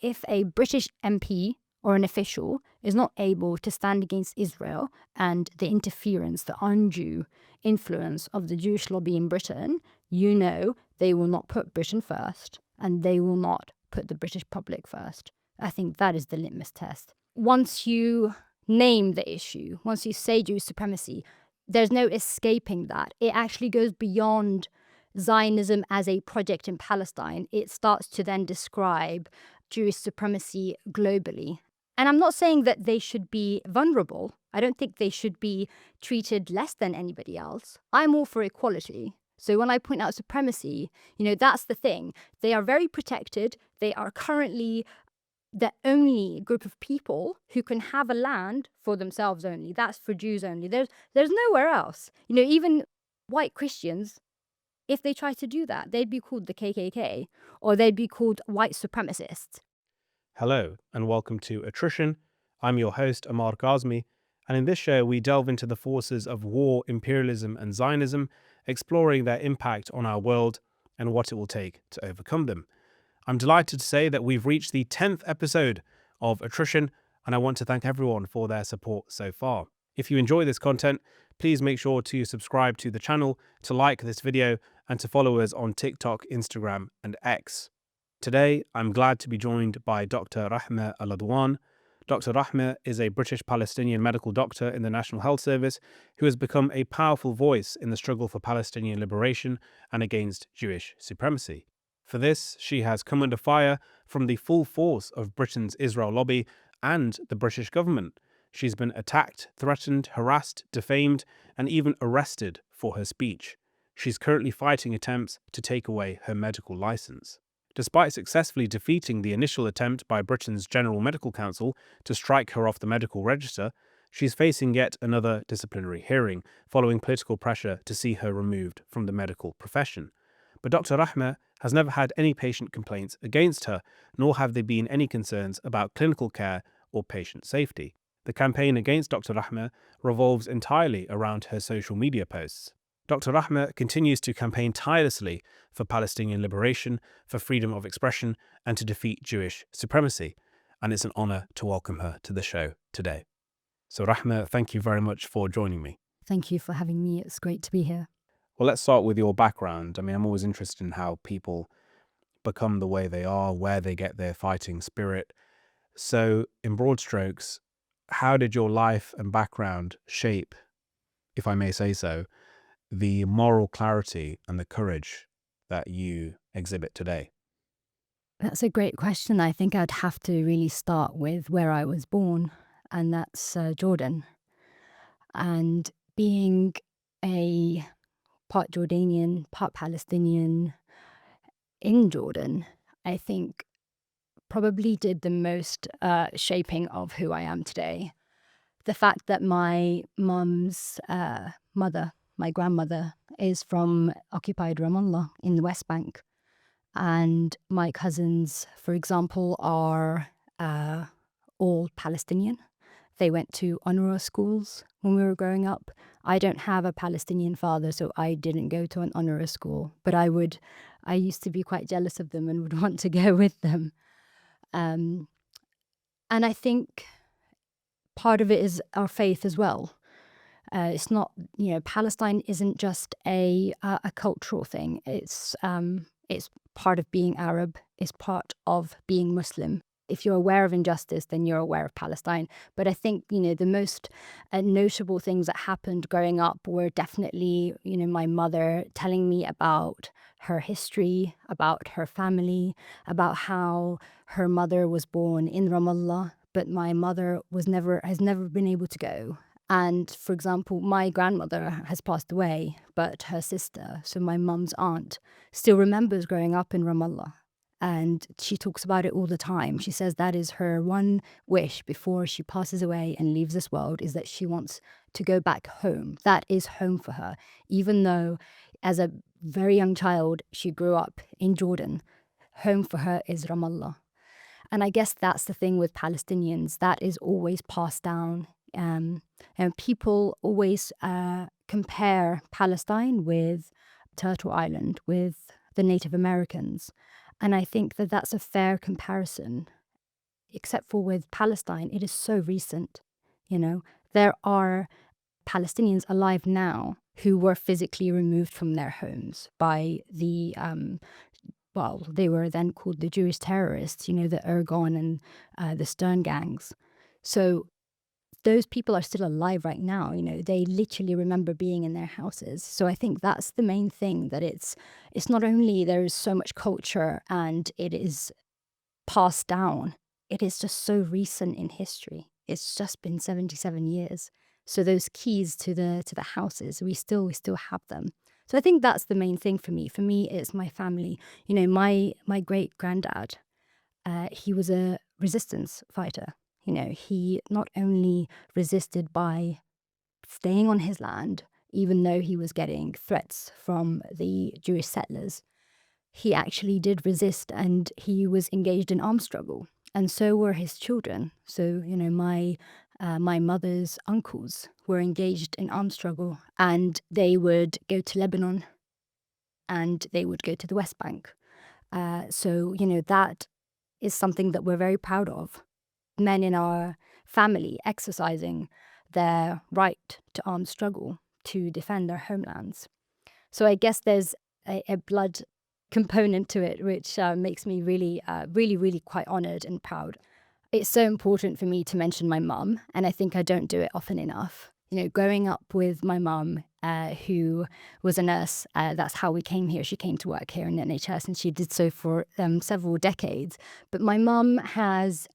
if a British MP or an official is not able to stand against Israel and the interference, the undue influence of the Jewish lobby in Britain, you know they will not put Britain first and they will not put the British public first. I think that is the litmus test. Once you name the issue, once you say Jewish supremacy, there's no escaping that. It actually goes beyond Zionism as a project in Palestine. It starts to then describe Jewish supremacy globally. And I'm not saying that they should be vulnerable. I don't think they should be treated less than anybody else. I'm all for equality. So when I point out supremacy, that's the thing. They are very protected. They are currently the only group of people who can have a land for themselves only. That's for Jews only. There's nowhere else. Even white Christians, if they try to do that, they'd be called the KKK or they'd be called white supremacists. Hello, and welcome to Attrition. I'm your host, Ammar Kazmi, and in this show we delve into the forces of war, imperialism, and Zionism, exploring their impact on our world and what it will take to overcome them. I'm delighted to say that we've reached the 10th episode of Attrition, and I want to thank everyone for their support so far. If you enjoy this content, please make sure to subscribe to the channel, to like this video, and to follow us on TikTok, Instagram, and X. Today, I'm glad to be joined by Dr. Rahmeh Aladwan. Dr. Rahmeh is a British Palestinian medical doctor in the National Health Service who has become a powerful voice in the struggle for Palestinian liberation and against Jewish supremacy. For this, she has come under fire from the full force of Britain's Israel lobby and the British government. She's been attacked, threatened, harassed, defamed, and even arrested for her speech. She's currently fighting attempts to take away her medical license. Despite successfully defeating the initial attempt by Britain's General Medical Council to strike her off the medical register, she's facing yet another disciplinary hearing following political pressure to see her removed from the medical profession. But Dr. Rahmeh has never had any patient complaints against her, nor have there been any concerns about clinical care or patient safety. The campaign against Dr. Rahmeh revolves entirely around her social media posts. Dr. Rahmeh continues to campaign tirelessly for Palestinian liberation, for freedom of expression, and to defeat Jewish supremacy. And it's an honor to welcome her to the show today. So Rahmeh, thank you very much for joining me. Thank you for having me. It's great to be here. Well, let's start with your background. I'm always interested in how people become the way they are, where they get their fighting spirit. So in broad strokes, how did your life and background shape, if I may say so, the moral clarity and the courage that you exhibit today? That's a great question. I think I'd have to really start with where I was born, and that's Jordan. And being a part Jordanian, part Palestinian in Jordan, I think probably did the most shaping of who I am today. The fact that my mum's mother, my grandmother, is from occupied Ramallah in the West Bank. And my cousins, for example, are all Palestinian. They went to UNRWA schools when we were growing up. I don't have a Palestinian father, so I didn't go to an UNRWA school. But I used to be quite jealous of them and would want to go with them. And I think part of it is our faith as well. It's not, Palestine isn't just a cultural thing. It's part of being Arab. It's part of being Muslim. If you're aware of injustice, then you're aware of Palestine. But I think, the most notable things that happened growing up were definitely, my mother telling me about her history, about her family, about how her mother was born in Ramallah, but my mother has never been able to go. And for example, my grandmother has passed away, but her sister, so my mum's aunt, still remembers growing up in Ramallah. And she talks about it all the time. She says that is her one wish before she passes away and leaves this world, is that she wants to go back home. That is home for her. Even though as a very young child, she grew up in Jordan, home for her is Ramallah. And I guess that's the thing with Palestinians, that is always passed down. And people always compare Palestine with Turtle Island, with the Native Americans. And I think that that's a fair comparison. except for with Palestine, it is so recent. You know, there are Palestinians alive now who were physically removed from their homes by the well, they were then called the Jewish terrorists, the Ergon and the Stern gangs. So those people are still alive right now. They literally remember being in their houses. So I think that's the main thing, that it's not only there is so much culture and it is passed down, it is just so recent in history. It's just been 77 years. So those keys to the houses, we still have them. So I think that's the main thing for me. For me, it's my family. My great granddad, he was a resistance fighter. He not only resisted by staying on his land, even though he was getting threats from the Jewish settlers, he actually did resist, and he was engaged in armed struggle. And so were his children. So, my mother's uncles were engaged in armed struggle, and they would go to Lebanon and they would go to the West Bank. So, that is something that we're very proud of. Men in our family exercising their right to armed struggle to defend their homelands. So I guess there's a blood component to it, which makes me really, really, really quite honored and proud. It's so important for me to mention my mum, and I think I don't do it often enough. Growing up with my mum, who was a nurse, that's how we came here. She came to work here in the NHS, and she did so for several decades. But my mum has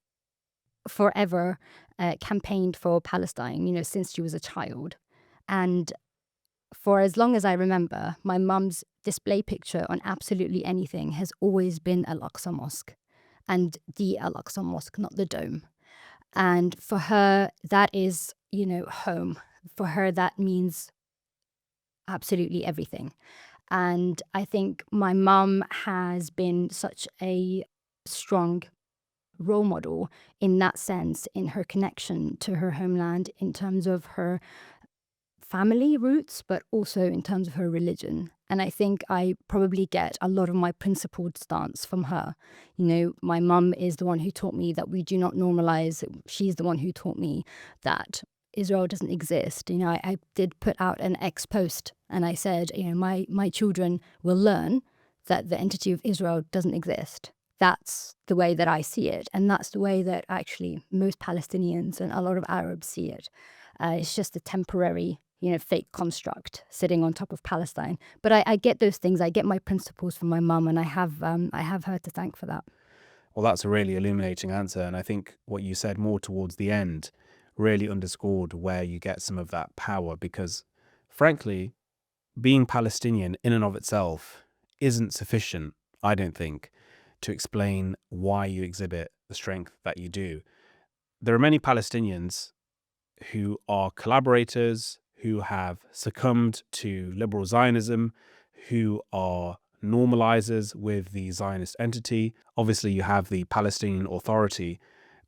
forever campaigned for Palestine, since she was a child. And for as long as I remember, my mum's display picture on absolutely anything has always been Al-Aqsa Mosque, and the Al-Aqsa Mosque, not the dome. And for her, that is, home. For her, that means absolutely everything. And I think my mum has been such a strong role model in that sense, in her connection to her homeland, in terms of her family roots, but also in terms of her religion. And I think I probably get a lot of my principled stance from her. My mum is the one who taught me that we do not normalize. She's the one who taught me that Israel doesn't exist. I did put out an ex post, and I said, my children will learn that the entity of Israel doesn't exist. That's the way that I see it. And that's the way that actually most Palestinians and a lot of Arabs see it. It's just a temporary, fake construct sitting on top of Palestine. But I get those things. I get my principles from my mum, and I have her to thank for that. Well, that's a really illuminating answer. And I think what you said more towards the end really underscored where you get some of that power, because frankly, being Palestinian in and of itself isn't sufficient, I don't think, to explain why you exhibit the strength that you do. There are many Palestinians who are collaborators, who have succumbed to liberal Zionism, who are normalizers with the Zionist entity. Obviously, you have the Palestinian Authority,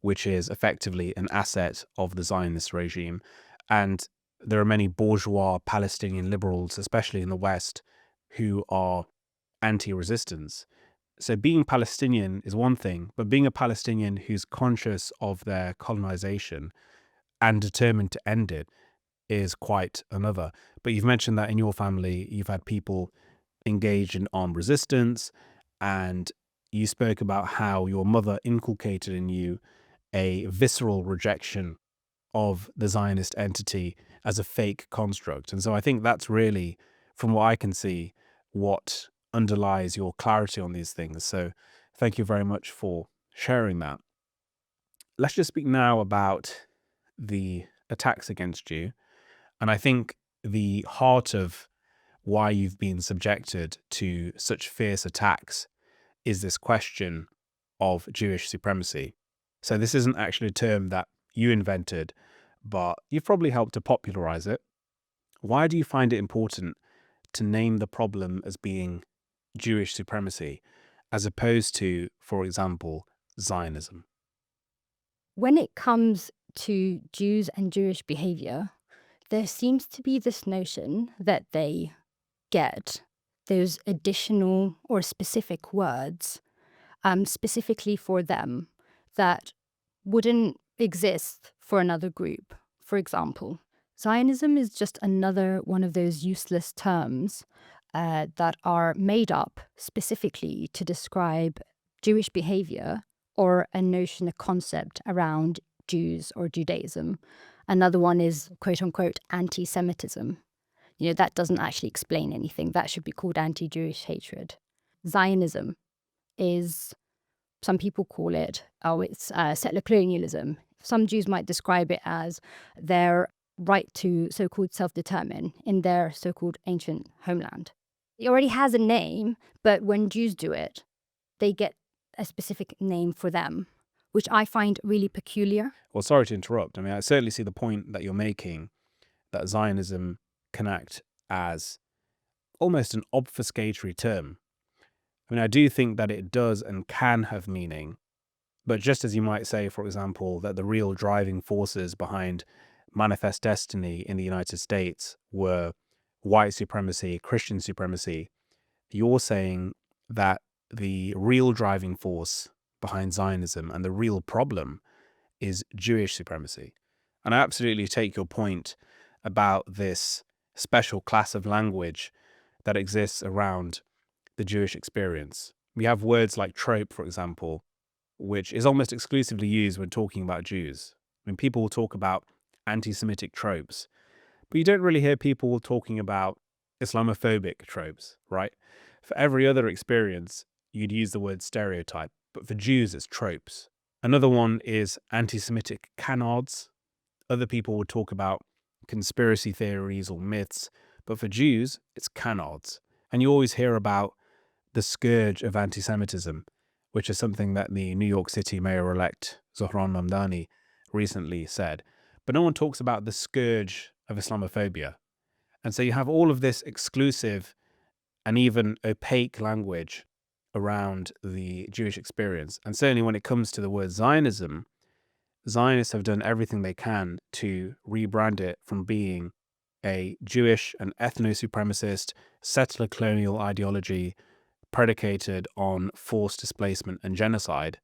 which is effectively an asset of the Zionist regime. And there are many bourgeois Palestinian liberals, especially in the West, who are anti-resistance. So being Palestinian is one thing, but being a Palestinian who's conscious of their colonization and determined to end it is quite another. But you've mentioned that in your family, you've had people engaged in armed resistance, and you spoke about how your mother inculcated in you a visceral rejection of the Zionist entity as a fake construct. And so I think that's really, from what I can see, what underlies your clarity on these things. So thank you very much for sharing that. Let's just speak now about the attacks against you. And I think the heart of why you've been subjected to such fierce attacks is this question of Jewish supremacy. So this isn't actually a term that you invented, but you've probably helped to popularize it. Why do you find it important to name the problem as being Jewish supremacy, as opposed to, for example, Zionism? When it comes to Jews and Jewish behavior, there seems to be this notion that they get those additional or specific words, specifically for them, that wouldn't exist for another group. For example, Zionism is just another one of those useless terms that are made up specifically to describe Jewish behavior or a notion, a concept around Jews or Judaism. Another one is, quote unquote, anti-Semitism. That doesn't actually explain anything. That should be called anti-Jewish hatred. Zionism is, some people call it, it's settler colonialism. Some Jews might describe it as their right to so-called self-determine in their so-called ancient homeland. It already has a name, but when Jews do it, they get a specific name for them, which I find really peculiar. Well, sorry to interrupt. I mean, I certainly see the point that you're making, that Zionism can act as almost an obfuscatory term. I mean, I do think that it does and can have meaning, but just as you might say, for example, that the real driving forces behind manifest destiny in the United States were white supremacy, Christian supremacy, you're saying that the real driving force behind Zionism and the real problem is Jewish supremacy. And I absolutely take your point about this special class of language that exists around the Jewish experience. We have words like trope, for example, which is almost exclusively used when talking about Jews. I mean, people will talk about anti-Semitic tropes, but you don't really hear people talking about Islamophobic tropes, right? For every other experience, you'd use the word stereotype, but for Jews, it's tropes. Another one is anti-Semitic canards. Other people would talk about conspiracy theories or myths, but for Jews, it's canards. And you always hear about the scourge of anti-Semitism, which is something that the New York City mayor-elect Zohran Mamdani recently said. But no one talks about the scourge of Islamophobia. And so you have all of this exclusive and even opaque language around the Jewish experience. And certainly when it comes to the word Zionism, Zionists have done everything they can to rebrand it from being a Jewish and ethno-supremacist settler colonial ideology predicated on forced displacement and genocide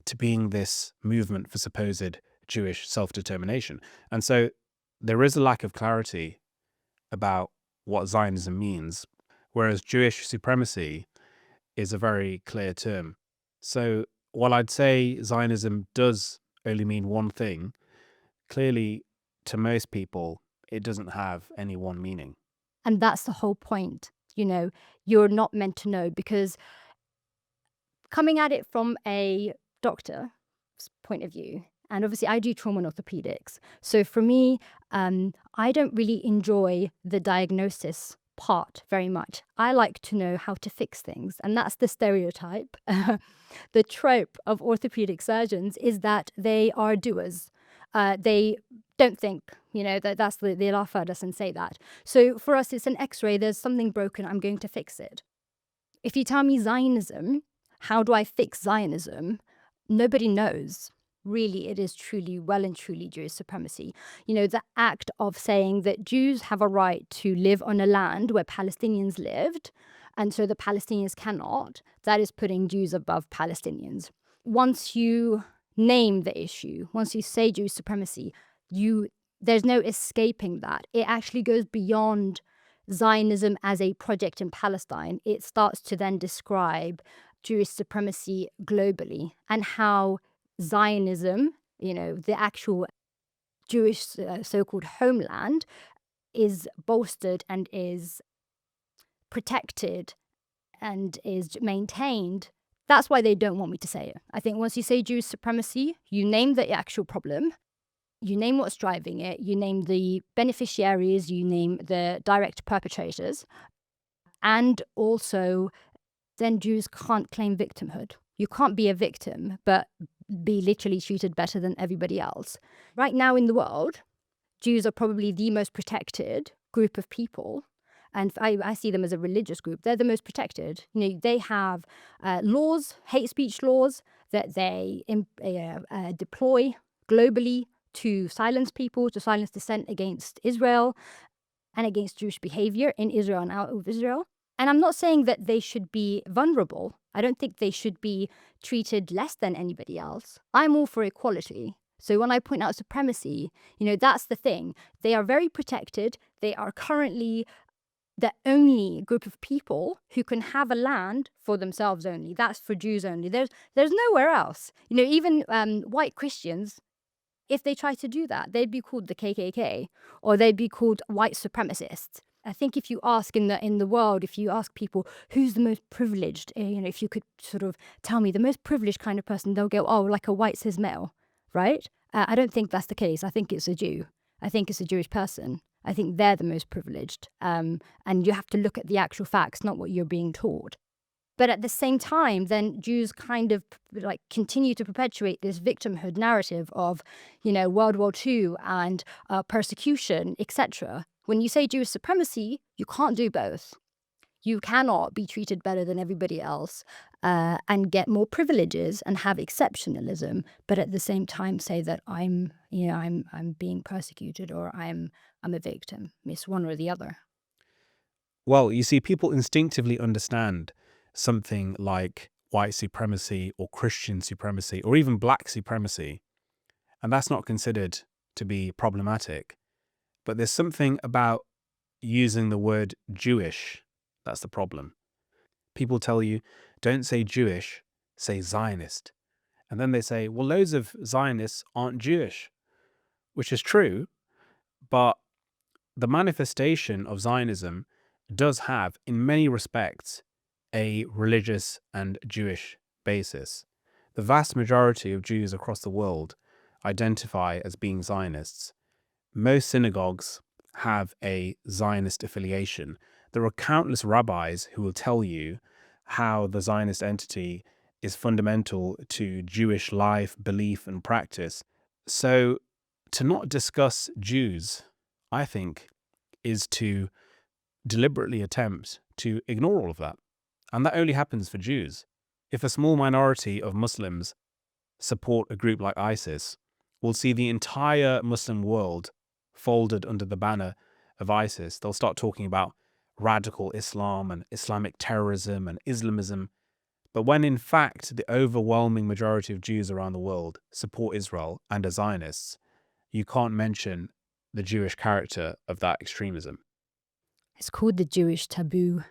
to being this movement for supposed Jewish self-determination. And so there is a lack of clarity about what Zionism means, whereas Jewish supremacy is a very clear term. So while I'd say Zionism does only mean one thing, clearly to most people, it doesn't have any one meaning. And that's the whole point. You're not meant to know, because coming at it from a doctor's point of view, and obviously I do trauma and orthopedics. So for me, I don't really enjoy the diagnosis part very much. I like to know how to fix things. And that's the stereotype. The trope of orthopedic surgeons is that they are doers. They don't think, they laugh at us and say that. So for us, it's an x-ray. There's something broken. I'm going to fix it. If you tell me Zionism, how do I fix Zionism? Nobody knows. Really, it is truly, well and truly Jewish supremacy. The act of saying that Jews have a right to live on a land where Palestinians lived, and so the Palestinians cannot, that is putting Jews above Palestinians. Once you name the issue, once you say Jewish supremacy, there's no escaping that. It actually goes beyond Zionism as a project in Palestine. It starts to then describe Jewish supremacy globally and how Zionism, the actual Jewish so-called homeland, is bolstered and is protected and is maintained. That's why they don't want me to say it. I think once you say Jewish supremacy, you name the actual problem, you name what's driving it, you name the beneficiaries, you name the direct perpetrators, and also then Jews can't claim victimhood. You can't be a victim, but be literally treated better than everybody else. Right now in the world, Jews are probably the most protected group of people. And I see them as a religious group. They're the most protected. They have laws, hate speech laws, that they deploy globally to silence people, to silence dissent against Israel and against Jewish behavior in Israel and out of Israel. And I'm not saying that they should be vulnerable. I don't think they should be treated less than anybody else. I'm all for equality. So when I point out supremacy, that's the thing. They are very protected. They are currently the only group of people who can have a land for themselves only. That's for Jews only. There's nowhere else. Even white Christians, if they try to do that, they'd be called the KKK, or they'd be called white supremacists. I think if you ask in the world, if you ask people who's the most privileged, if you could sort of tell me the most privileged kind of person, they'll go, oh, like a white cis male, right? I don't think that's the case. I think it's a Jew. I think it's a Jewish person. I think they're the most privileged. And you have to look at the actual facts, not what you're being taught. But at the same time, then Jews kind of like continue to perpetuate this victimhood narrative of, World War II and persecution, etc. When you say Jewish supremacy, you can't do both. You cannot be treated better than everybody else and get more privileges and have exceptionalism, but at the same time say that I'm being persecuted or I'm a victim. It's one or the other. Well, you see, people instinctively understand something like white supremacy or Christian supremacy or even black supremacy, and that's not considered to be problematic. But there's something about using the word Jewish that's the problem. People tell you, don't say Jewish, say Zionist. And then they say, well, loads of Zionists aren't Jewish, which is true, but the manifestation of Zionism does have, in many respects, a religious and Jewish basis. The vast majority of Jews across the world identify as being Zionists. Most synagogues have a Zionist affiliation. There are countless rabbis who will tell you how the Zionist entity is fundamental to Jewish life, belief, and practice. So to not discuss Jews, I think, is to deliberately attempt to ignore all of that. And that only happens for Jews. If a small minority of Muslims support a group like ISIS, we'll see the entire Muslim world folded under the banner of ISIS. They'll start talking about radical Islam and Islamic terrorism and Islamism. But when in fact the overwhelming majority of Jews around the world support Israel and are Zionists, you can't mention the Jewish character of that extremism. It's called the Jewish taboo.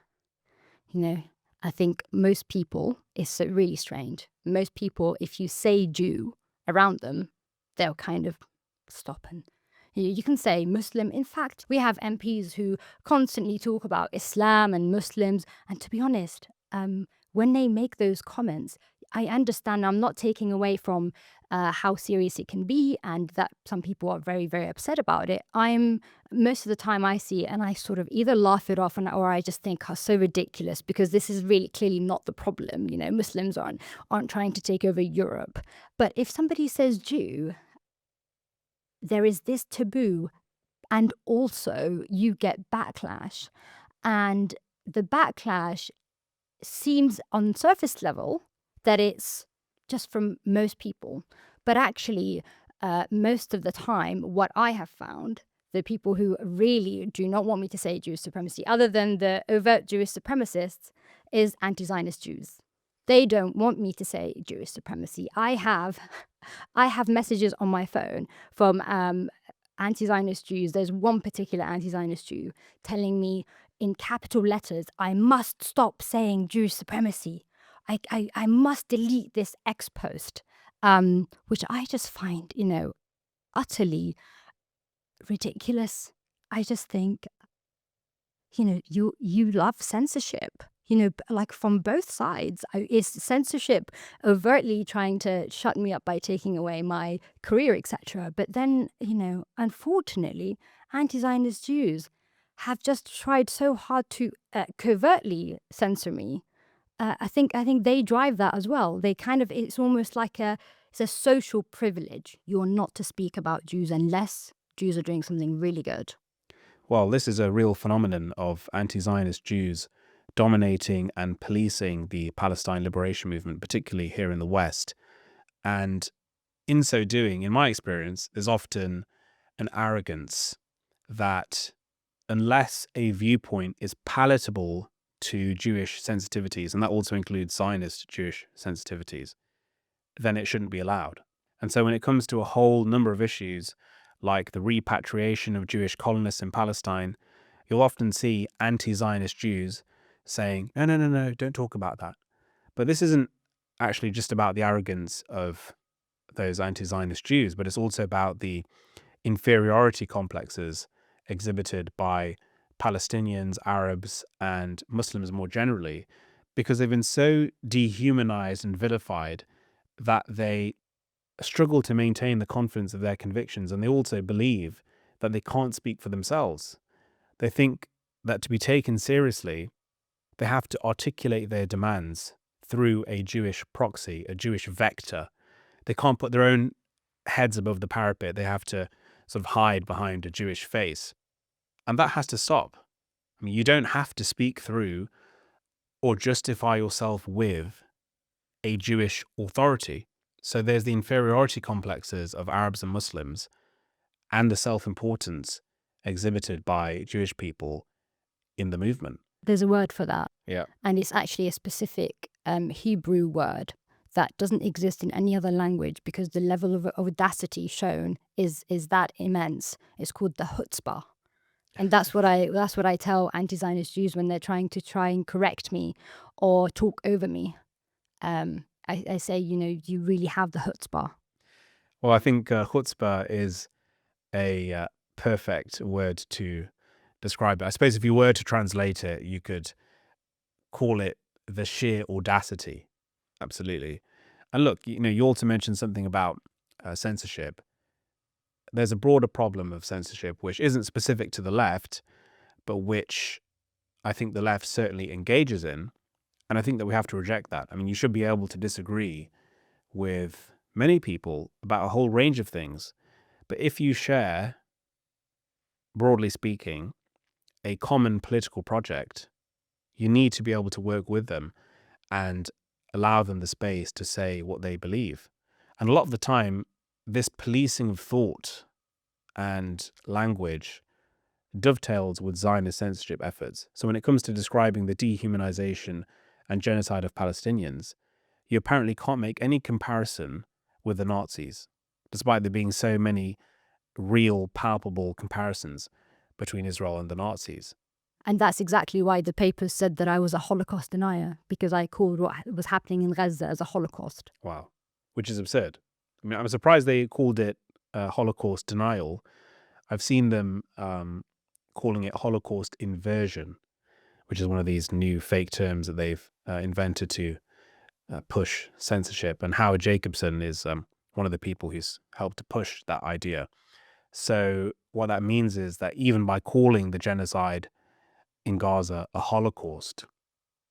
I think most people, it's really strange. Most people, if you say Jew around them, they'll kind of stop and you can say Muslim. In fact, we have MPs who constantly talk about Islam and Muslims. And to be honest, when they make those comments, I understand. I'm not taking away from how serious it can be and that some people are very, very upset about it. Most of the time I see it and I sort of either laugh it off or I just think, so ridiculous, because this is really clearly not the problem. Muslims aren't trying to take over Europe. But if somebody says Jew, there is this taboo, and also you get backlash. And the backlash seems on surface level that it's just from most people. But actually, most of the time, what I have found, the people who really do not want me to say Jewish supremacy, other than the overt Jewish supremacists, is anti-Zionist Jews. They don't want me to say Jewish supremacy. I have messages on my phone from anti-Zionist Jews. There's one particular anti-Zionist Jew telling me in capital letters, I must stop saying Jewish supremacy. I must delete this X post, which I just find, utterly ridiculous. I just think, you love censorship. Like from both sides. Is censorship overtly trying to shut me up by taking away my career, etc.? But then, unfortunately, anti-Zionist Jews have just tried so hard to covertly censor me. I think they drive that as well. They kind of, it's almost like it's a social privilege. You're not to speak about Jews unless Jews are doing something really good. Well, this is a real phenomenon of anti-Zionist Jews dominating and policing the Palestine liberation movement, particularly here in the West. And in so doing, in my experience, there's often an arrogance that unless a viewpoint is palatable to Jewish sensitivities, and that also includes Zionist Jewish sensitivities, then it shouldn't be allowed. And so when it comes to a whole number of issues, like the repatriation of Jewish colonists in Palestine, you'll often see anti-Zionist Jews saying, no, no, no, no, don't talk about that. But this isn't actually just about the arrogance of those anti-Zionist Jews, but it's also about the inferiority complexes exhibited by Palestinians, Arabs, and Muslims more generally, because they've been so dehumanized and vilified that they struggle to maintain the confidence of their convictions, and they also believe that they can't speak for themselves. They think that to be taken seriously, they have to articulate their demands through a Jewish proxy, a Jewish vector. They can't put their own heads above the parapet. They have to sort of hide behind a Jewish face. And that has to stop. I mean, you don't have to speak through or justify yourself with a Jewish authority. So there's the inferiority complexes of Arabs and Muslims and the self-importance exhibited by Jewish people in the movement. There's a word for that. Yeah. And it's actually a specific Hebrew word that doesn't exist in any other language because the level of audacity shown is that immense. It's called the chutzpah. And that's what I tell anti-Zionist Jews when they're trying and correct me or talk over me. I say, you really have the chutzpah. Well, I think chutzpah is a perfect word to describe it. I suppose if you were to translate it, you could call it the sheer audacity. Absolutely. And look, you also mentioned something about censorship. There's a broader problem of censorship, which isn't specific to the left, but which I think the left certainly engages in. And I think that we have to reject that. I mean, you should be able to disagree with many people about a whole range of things. But if you share, broadly speaking, a common political project, you need to be able to work with them and allow them the space to say what they believe. And a lot of the time, this policing of thought and language dovetails with Zionist censorship efforts. So when it comes to describing the dehumanization and genocide of Palestinians, you apparently can't make any comparison with the Nazis, despite there being so many real, palpable comparisons between Israel and the Nazis. And that's exactly why the papers said that I was a Holocaust denier, because I called what was happening in Gaza as a Holocaust. Wow. Which is absurd. I mean, I'm surprised they called it Holocaust denial. I've seen them calling it Holocaust inversion, which is one of these new fake terms that they've invented to push censorship. And Howard Jacobson is one of the people who's helped to push that idea. So what that means is that even by calling the genocide in Gaza a Holocaust,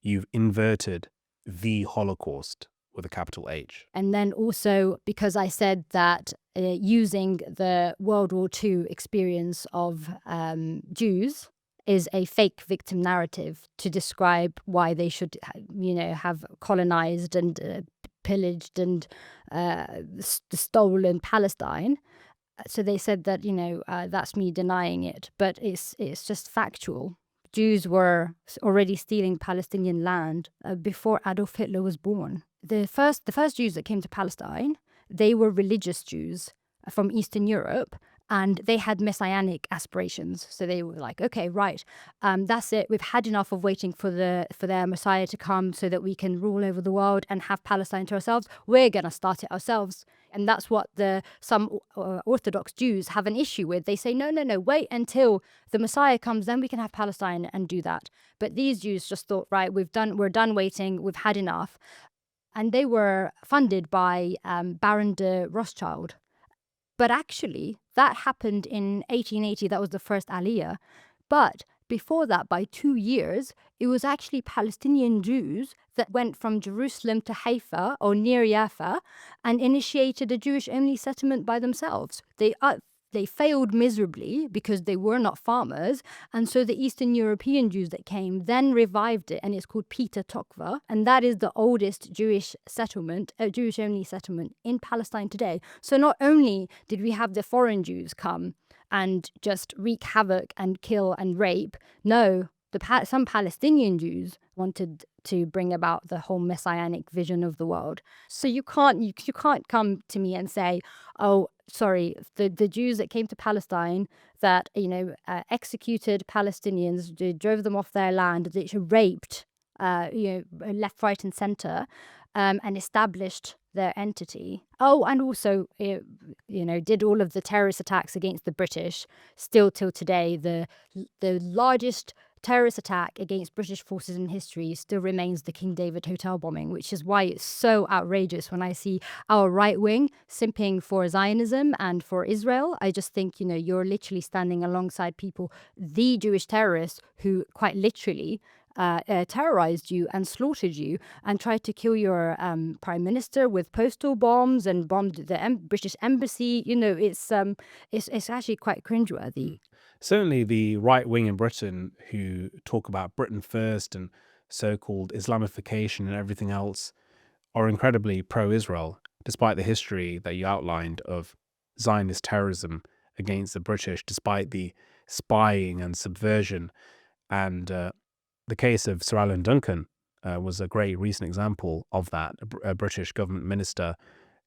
you've inverted the Holocaust with a capital H. And then also because I said that using the World War II experience of Jews is a fake victim narrative to describe why they should, have colonized and pillaged and stolen Palestine. So they said that, that's me denying it, but it's just factual. Jews were already stealing Palestinian land before Adolf Hitler was born. The first Jews that came to Palestine, they were religious Jews from Eastern Europe, and they had messianic aspirations. So they were like, okay, right, that's it. We've had enough of waiting for their Messiah to come so that we can rule over the world and have Palestine to ourselves. We're going to start it ourselves. And that's what some Orthodox Jews have an issue with. They say, no, wait until the Messiah comes, then we can have Palestine and do that. But these Jews just thought, right, we're done waiting, we've had enough. And they were funded by Baron de Rothschild. But actually, that happened in 1880. That was the first Aliyah. But before that, by 2 years, it was actually Palestinian Jews that went from Jerusalem to Haifa or near Jaffa and initiated a Jewish-only settlement by themselves. They failed miserably because they were not farmers, and so the Eastern European Jews that came then revived it, and it's called Peter Tokva, and that is the oldest Jewish settlement, a Jewish-only settlement in Palestine today. So not only did we have the foreign Jews come and just wreak havoc and kill and rape, no, some Palestinian Jews wanted to bring about the whole messianic vision of the world. So you can't come to me and say, oh, sorry, the Jews that came to Palestine that executed Palestinians, they drove them off their land, they raped left, right, and center, and established their entity. Oh, and also, did all of the terrorist attacks against the British. Still till today, the largest terrorist attack against British forces in history still remains the King David Hotel bombing, which is why it's so outrageous when I see our right wing simping for Zionism and for Israel. I just think, you're literally standing alongside people, the Jewish terrorists who quite literally terrorized you and slaughtered you and tried to kill your prime minister with postal bombs and bombed the British embassy. It's actually quite cringeworthy. Certainly, the right wing in Britain who talk about Britain first and so-called Islamification and everything else are incredibly pro-Israel, despite the history that you outlined of Zionist terrorism against the British, despite the spying and subversion. And the case of Sir Alan Duncan was a great recent example of that, a British government minister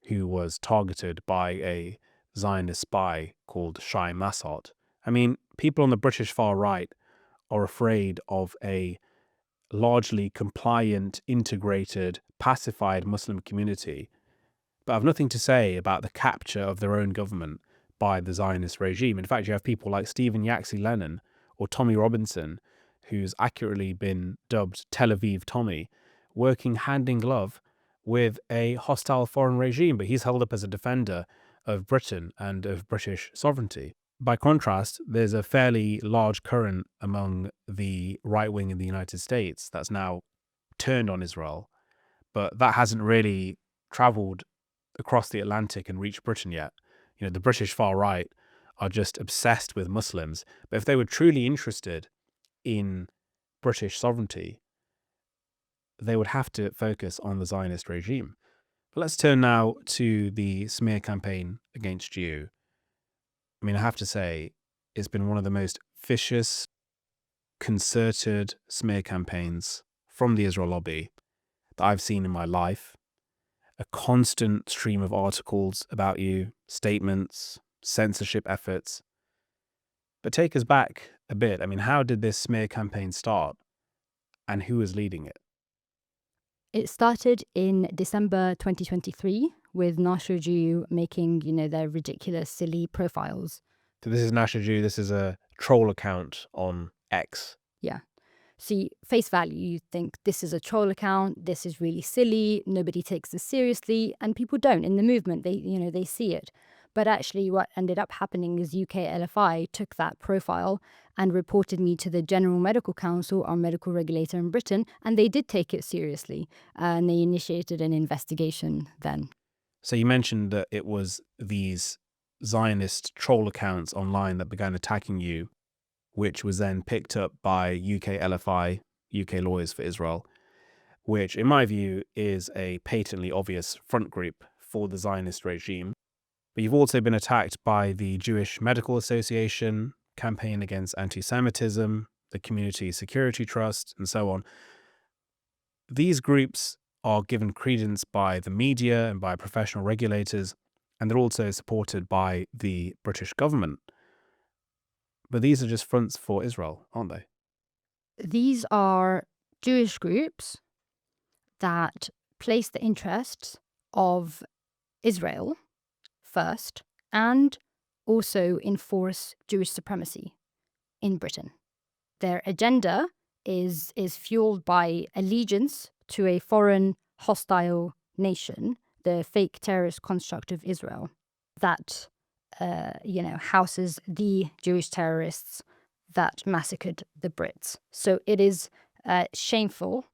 who was targeted by a Zionist spy called Shai Massad. I mean, people on the British far right are afraid of a largely compliant, integrated, pacified Muslim community, but have nothing to say about the capture of their own government by the Zionist regime. In fact, you have people like Stephen Yaxley Lennon or Tommy Robinson, who's accurately been dubbed Tel Aviv Tommy, working hand in glove with a hostile foreign regime, but he's held up as a defender of Britain and of British sovereignty. By contrast, there's a fairly large current among the right wing in the United States that's now turned on Israel, but that hasn't really traveled across the Atlantic and reached Britain yet. The British far right are just obsessed with Muslims, but if they were truly interested in British sovereignty, they would have to focus on the Zionist regime. But let's turn now to the smear campaign against you. I mean, I have to say, it's been one of the most vicious, concerted smear campaigns from the Israel lobby that I've seen in my life. A constant stream of articles about you, statements, censorship efforts. But take us back a bit. I mean, how did this smear campaign start and who is leading it? It started in December 2023 with Nasher Jew making, their ridiculous, silly profiles. So this is Nasher Jew. This is a troll account on X. Yeah. See, face value, you think this is a troll account, this is really silly, nobody takes this seriously, and people don't. In the movement, they see it. But actually what ended up happening is UK LFI took that profile and reported me to the General Medical Council, our medical regulator in Britain, and they did take it seriously, and they initiated an investigation then. So you mentioned that it was these Zionist troll accounts online that began attacking you, which was then picked up by UK LFI, UK Lawyers for Israel, which in my view is a patently obvious front group for the Zionist regime. But you've also been attacked by the Jewish Medical Association, Campaign Against Anti-Semitism, the Community Security Trust, and so on. These groups are given credence by the media and by professional regulators, and they're also supported by the British government. But these are just fronts for Israel, aren't they? These are Jewish groups that place the interests of Israel first and also enforce Jewish supremacy in Britain. Their agenda is fueled by allegiance to a foreign hostile nation, the fake terrorist construct of Israel, that houses the Jewish terrorists that massacred the Brits. So it is shameful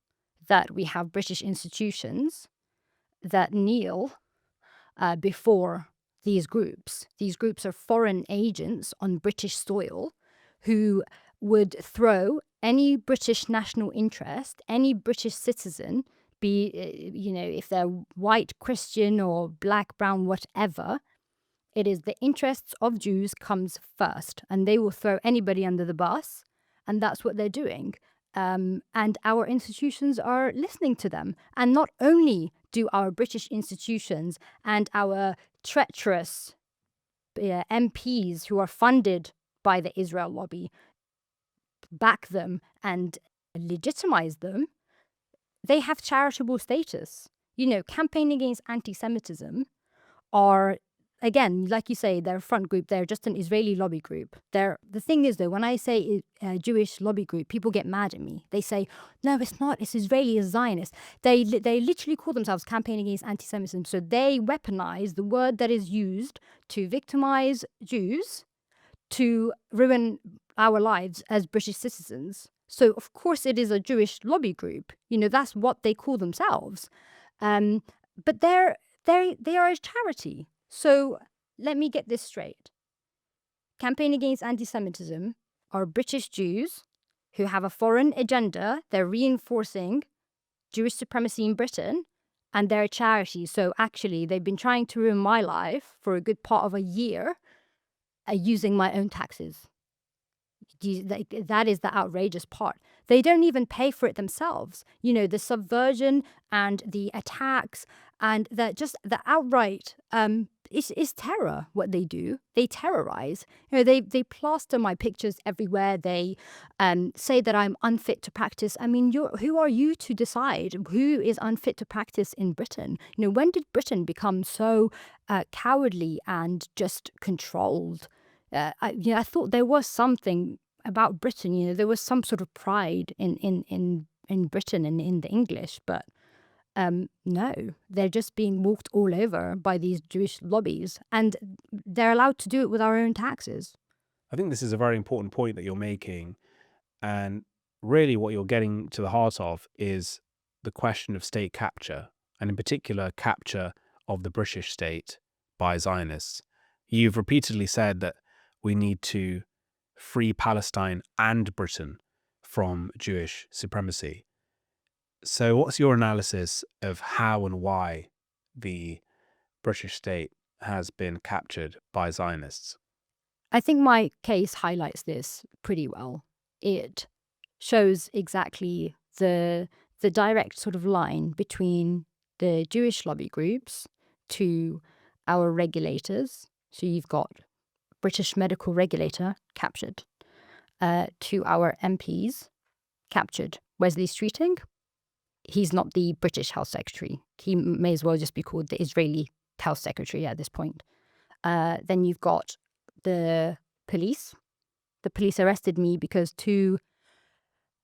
that we have British institutions that kneel before these groups. These groups are foreign agents on British soil who would throw any British national interest, any British citizen, be, if they're white, Christian, or black, brown, whatever, it is the interests of Jews comes first, and they will throw anybody under the bus and that's what they're doing. And our institutions are listening to them. And not only do our British institutions and our treacherous MPs who are funded by the Israel lobby back them and legitimize them, they have charitable status. Campaigning against anti-Semitism are, again, like you say, they're a front group. They're just an Israeli lobby group. The thing is, though, when I say Jewish lobby group, people get mad at me. They say, no, it's not. It's Israeli, it's Zionist. They literally call themselves campaigning against anti-Semitism. So they weaponize the word that is used to victimize Jews, to ruin our lives as British citizens. So of course it is a Jewish lobby group. That's what they call themselves. But they are a charity. So let me get this straight. Campaign Against Anti-Semitism are British Jews who have a foreign agenda. They're reinforcing Jewish supremacy in Britain, and they're a charity. So actually, they've been trying to ruin my life for a good part of a year using my own taxes. That is the outrageous part. They don't even pay for it themselves. The subversion and the attacks and the outright is terror. What they do, they terrorize. They plaster my pictures everywhere. They say that I'm unfit to practice. I mean, who are you to decide who is unfit to practice in Britain? When did Britain become so cowardly and just controlled? I thought there was something about Britain. There was some sort of pride in Britain and in the English, but no, they're just being walked all over by these Jewish lobbies, and they're allowed to do it with our own taxes. I think this is a very important point that you're making. And really what you're getting to the heart of is the question of state capture, and in particular, capture of the British state by Zionists. You've repeatedly said that we need to free Palestine and Britain from Jewish supremacy. So what's your analysis of how and why the British state has been captured by Zionists? I think my case highlights this pretty well. It shows exactly the direct sort of line between the Jewish lobby groups to our regulators. So you've got British medical regulator captured, to our MPs captured. Wesley Streeting, he's not the British Health Secretary. He may as well just be called the Israeli Health Secretary at this point. Then you've got the police. The police arrested me because two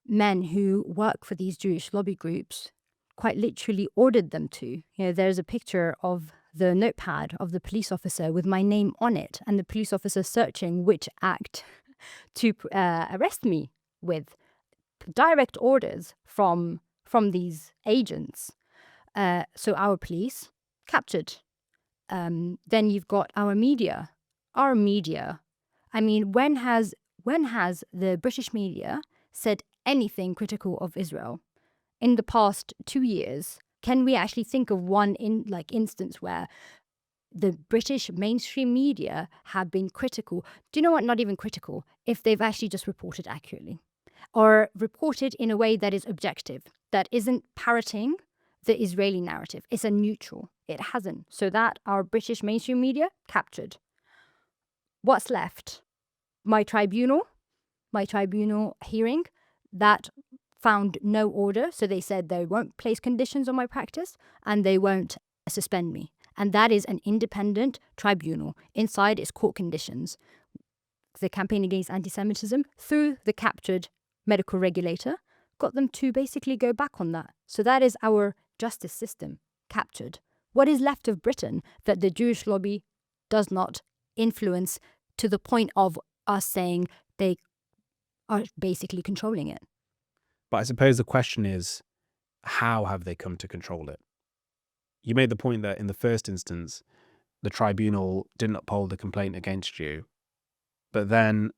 men who work for these Jewish lobby groups quite literally ordered them to. There's a picture of the notepad of the police officer with my name on it, and the police officer searching which act to arrest me with. Direct orders from these agents. So our police captured. Then you've got our media. Our media. I mean, when has the British media said anything critical of Israel in the past 2 years? Can we actually think of one instance where the British mainstream media have been critical? Do you know what? Not even critical. If they've actually just reported accurately, or reported in a way that is objective, that isn't parroting the Israeli narrative. It's a neutral. It hasn't. So that our British mainstream media captured. What's left? My tribunal hearing that found no order. So they said they won't place conditions on my practice and they won't suspend me. And that is an independent tribunal. Inside its court conditions. The Campaign Against Anti-Semitism, through the captured medical regulator, got them to basically go back on that. So that is our justice system captured. What is left of Britain that the Jewish lobby does not influence to the point of us saying they are basically controlling it? But I suppose the question is, how have they come to control it? You made the point that in the first instance, the tribunal didn't uphold the complaint against you. But then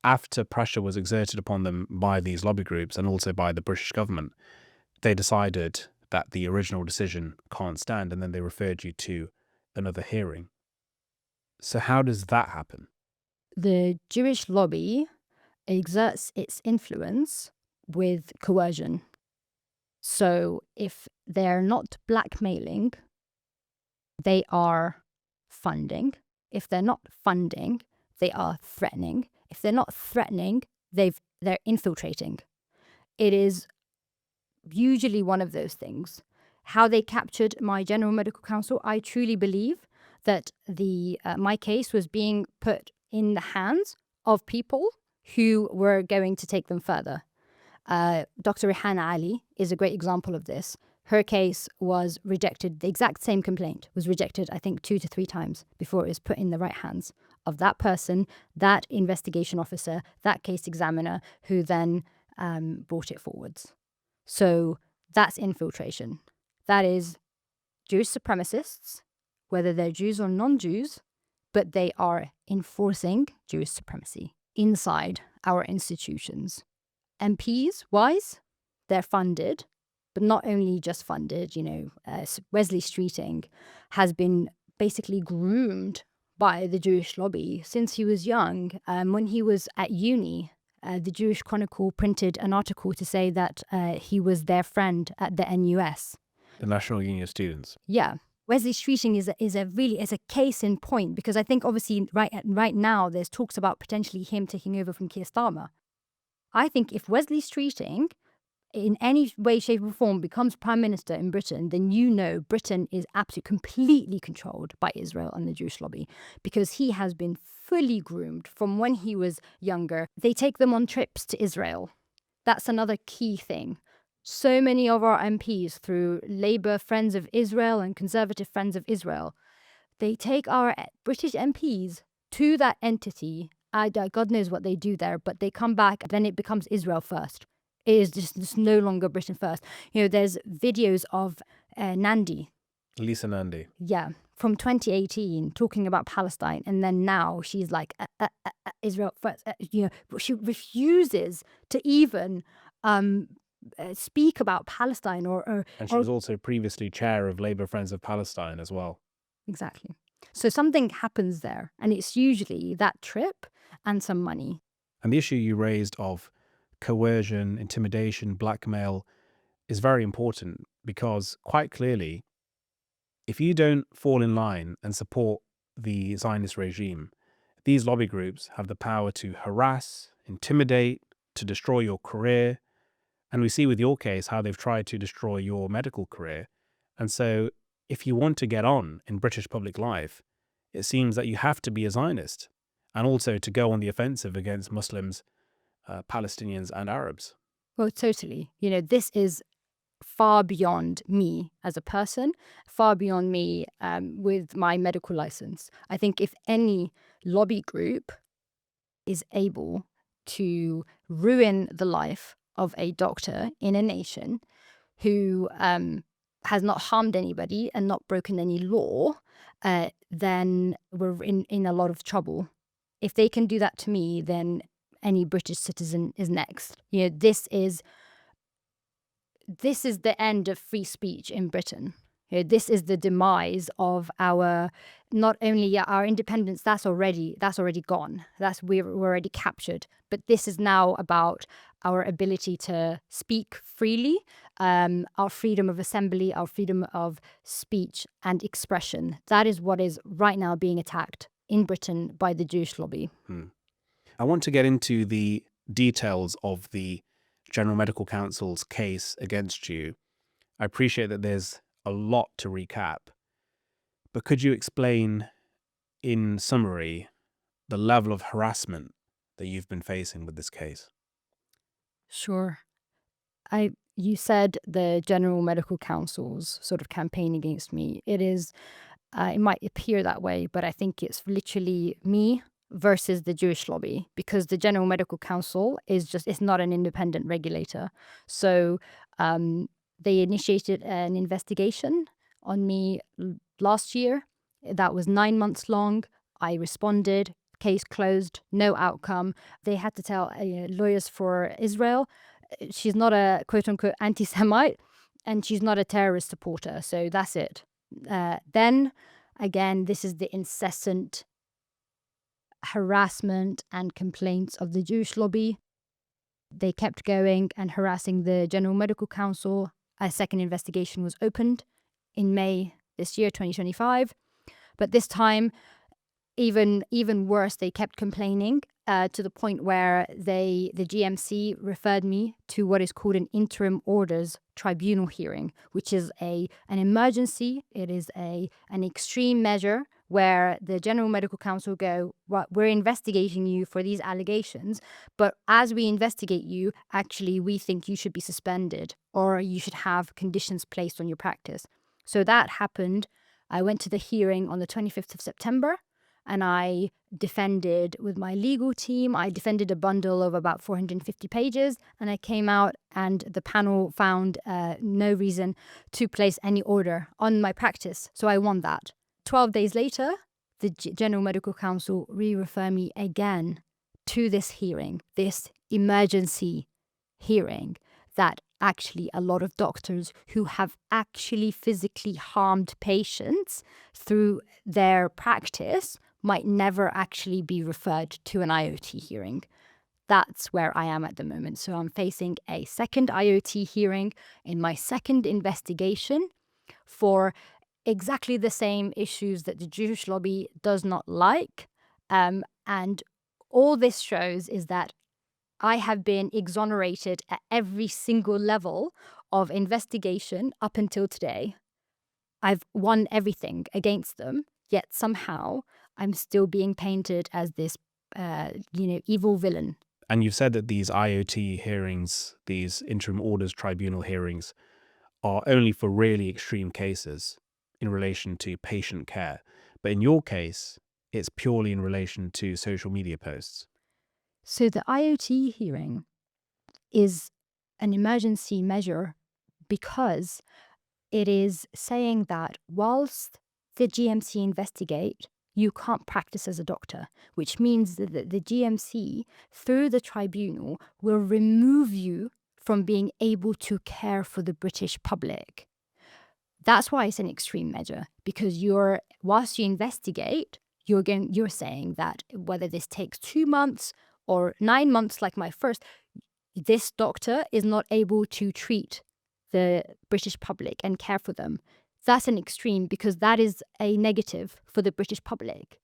after pressure was exerted upon them by these lobby groups and also by the British government, they decided that the original decision can't stand, and then they referred you to another hearing. So how does that happen? The Jewish lobby exerts its influence with coercion. So if they're not blackmailing, they are funding. If they're not funding, they are threatening. If they're not threatening, they're infiltrating. It is usually one of those things. How they captured my general medical counsel, I truly believe that my case was being put in the hands of people who were going to take them further. Dr. Rahmeh Ali is a great example of this. Her case was rejected, the exact same complaint was rejected, I think, 2 to 3 times before it was put in the right hands of that person, that investigation officer, that case examiner, who then brought it forwards. So that's infiltration. That is Jewish supremacists, whether they're Jews or non-Jews, but they are enforcing Jewish supremacy inside our institutions. MPs wise, they're funded, but not only just funded, Wesley Streeting has been basically groomed by the Jewish lobby since he was young. When he was at uni, the Jewish Chronicle printed an article to say that he was their friend at the NUS. The National Union of Students. Yeah. Wesley Streeting is a case in point, because I think obviously right now there's talks about potentially him taking over from Keir Starmer. I think if Wesley Streeting in any way, shape or form becomes prime minister in Britain, then Britain is absolutely completely controlled by Israel and the Jewish lobby, because he has been fully groomed from when he was younger. They take them on trips to Israel. That's another key thing. So many of our MPs, through Labour Friends of Israel and Conservative Friends of Israel, they take our British MPs to that entity. God knows what they do there, but they come back, then it becomes Israel first. It is just no longer Britain first. There's videos of Nandi. Lisa Nandy. Yeah, from 2018, talking about Palestine, and then now she's like, Israel first. She refuses to even speak about Palestine And she was also previously chair of Labour Friends of Palestine as well. Exactly. So something happens there, and it's usually that trip and some money. And the issue you raised of coercion, intimidation, blackmail is very important, because quite clearly, if you don't fall in line and support the Zionist regime, these lobby groups have the power to harass, intimidate, to destroy your career. And we see with your case how they've tried to destroy your medical career. And so if you want to get on in British public life, it seems that you have to be a Zionist, and also to go on the offensive against Muslims, Palestinians and Arabs. Well, totally. This is far beyond me as a person, far beyond me with my medical license. I think if any lobby group is able to ruin the life of a doctor in a nation who has not harmed anybody and not broken any law, then we're in a lot of trouble. If they can do that to me, then any British citizen is next. This is the end of free speech in Britain. This is the demise of our, not only our independence, that's already gone. We're already captured. But this is now about our ability to speak freely, our freedom of assembly, our freedom of speech and expression. That is what is right now being attacked in Britain by the Jewish lobby. I want to get into the details of the General Medical Council's case against you. I appreciate that there's a lot to recap, but could you explain in summary the level of harassment that you've been facing with this case? Sure. You said the General Medical Council's sort of campaign against me. It might appear that way, but I think it's literally me versus the Jewish lobby, because the General Medical Council it's not an independent regulator. So they initiated an investigation on me last year. That was 9 months long. I responded. Case closed. No outcome. They had to tell lawyers for Israel she's not a quote-unquote anti-Semite, and she's not a terrorist supporter. So that's it. Then, again, this is the incessant harassment and complaints of the Jewish lobby. They kept going and harassing the General Medical Council. A second investigation was opened in May this year, 2025. But this time, even worse, they kept complaining to the point where the GMC referred me to what is called an interim orders tribunal hearing, which is an emergency. It is an extreme measure where the General Medical Council go, well, we're investigating you for these allegations, but as we investigate you, actually, we think you should be suspended or you should have conditions placed on your practice. So that happened. I went to the hearing on the 25th of September, and I defended with my legal team. I defended a bundle of about 450 pages, and I came out and the panel found no reason to place any order on my practice. So I won that. 12 days later, the General Medical Council re-referred me again to this hearing, this emergency hearing, that actually a lot of doctors who have actually physically harmed patients through their practice might never actually be referred to an IoT hearing. That's where I am at the moment. So I'm facing a second IoT hearing in my second investigation for exactly the same issues that the Jewish lobby does not like. And all this shows is that I have been exonerated at every single level of investigation up until today. I've won everything against them, yet somehow I'm still being painted as this, evil villain. And you've said that these IoT hearings, these interim orders tribunal hearings, are only for really extreme cases in relation to patient care. But in your case, it's purely in relation to social media posts. So the IoT hearing is an emergency measure because it is saying that whilst the GMC investigate, you can't practice as a doctor, which means that the GMC, through the tribunal, will remove you from being able to care for the British public. That's why it's an extreme measure, because whilst you investigate, you're saying that whether this takes 2 months or 9 months, like my first, this doctor is not able to treat the British public and care for them. That's an extreme because that is a negative for the British public.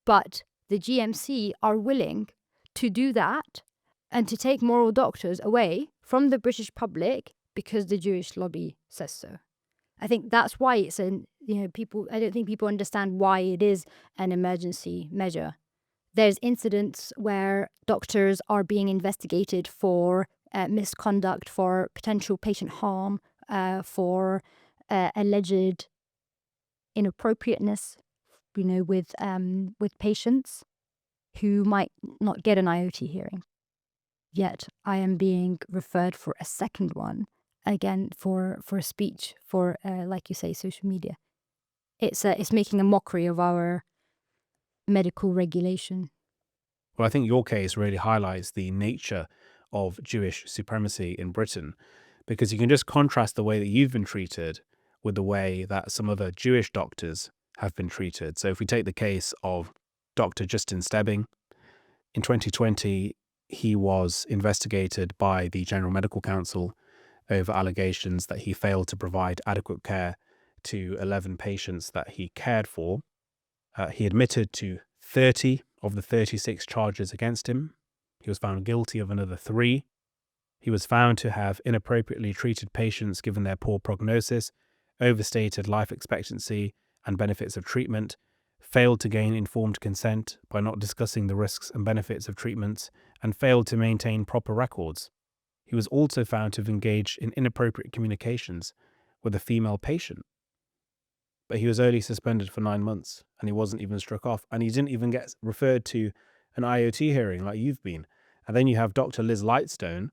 But the GMC are willing to do that and to take moral doctors away from the British public because the Jewish lobby says so. I think that's why it's I don't think people understand why it is an emergency measure. There's incidents where doctors are being investigated for misconduct, for potential patient harm, for alleged inappropriateness, with patients who might not get an IoT hearing. Yet I am being referred for a second one, again for speech, for like you say, social media. It's making a mockery of our medical regulation. Well, I think your case really highlights the nature of Jewish supremacy in Britain, because you can just contrast the way that you've been treated with the way that some other Jewish doctors have been treated. So if we take the case of Dr. Justin Stebbing, in 2020, he was investigated by the General Medical Council over allegations that he failed to provide adequate care to 11 patients that he cared for. He admitted to 30 of the 36 charges against him. He was found guilty of another 3. He was found to have inappropriately treated patients given their poor prognosis, overstated life expectancy and benefits of treatment, failed to gain informed consent by not discussing the risks and benefits of treatments, and failed to maintain proper records. He was also found to have engaged in inappropriate communications with a female patient. But he was only suspended for 9 months, and he wasn't even struck off, and he didn't even get referred to an IoT hearing like you've been. And then you have Dr. Liz Lightstone,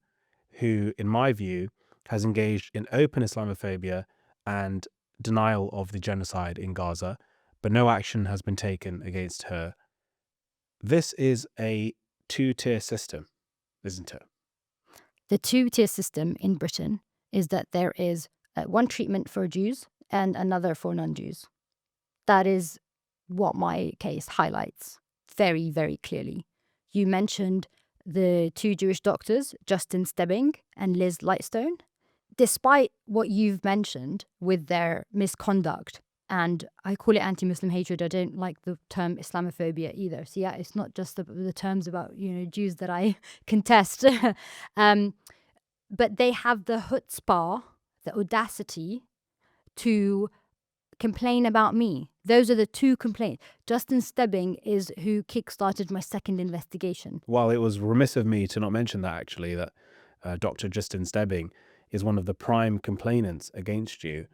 who, in my view, has engaged in open Islamophobia and denial of the genocide in Gaza, but no action has been taken against her. This is a 2-tier system, isn't it? The 2-tier system in Britain is that there is one treatment for Jews and another for non-Jews. That is what my case highlights. very, very clearly. You mentioned the 2 Jewish doctors, Justin Stebbing and Liz Lightstone. Despite what you've mentioned with their misconduct, and I call it anti-Muslim hatred, I don't like the term Islamophobia either. So yeah, it's not just the terms about, Jews that I contest. But they have the chutzpah, the audacity to complain about me. Those are the 2 complaints. Justin Stebbing is who kickstarted my second investigation. Well, it was remiss of me to not mention that, actually, that Dr. Justin Stebbing is one of the prime complainants against you.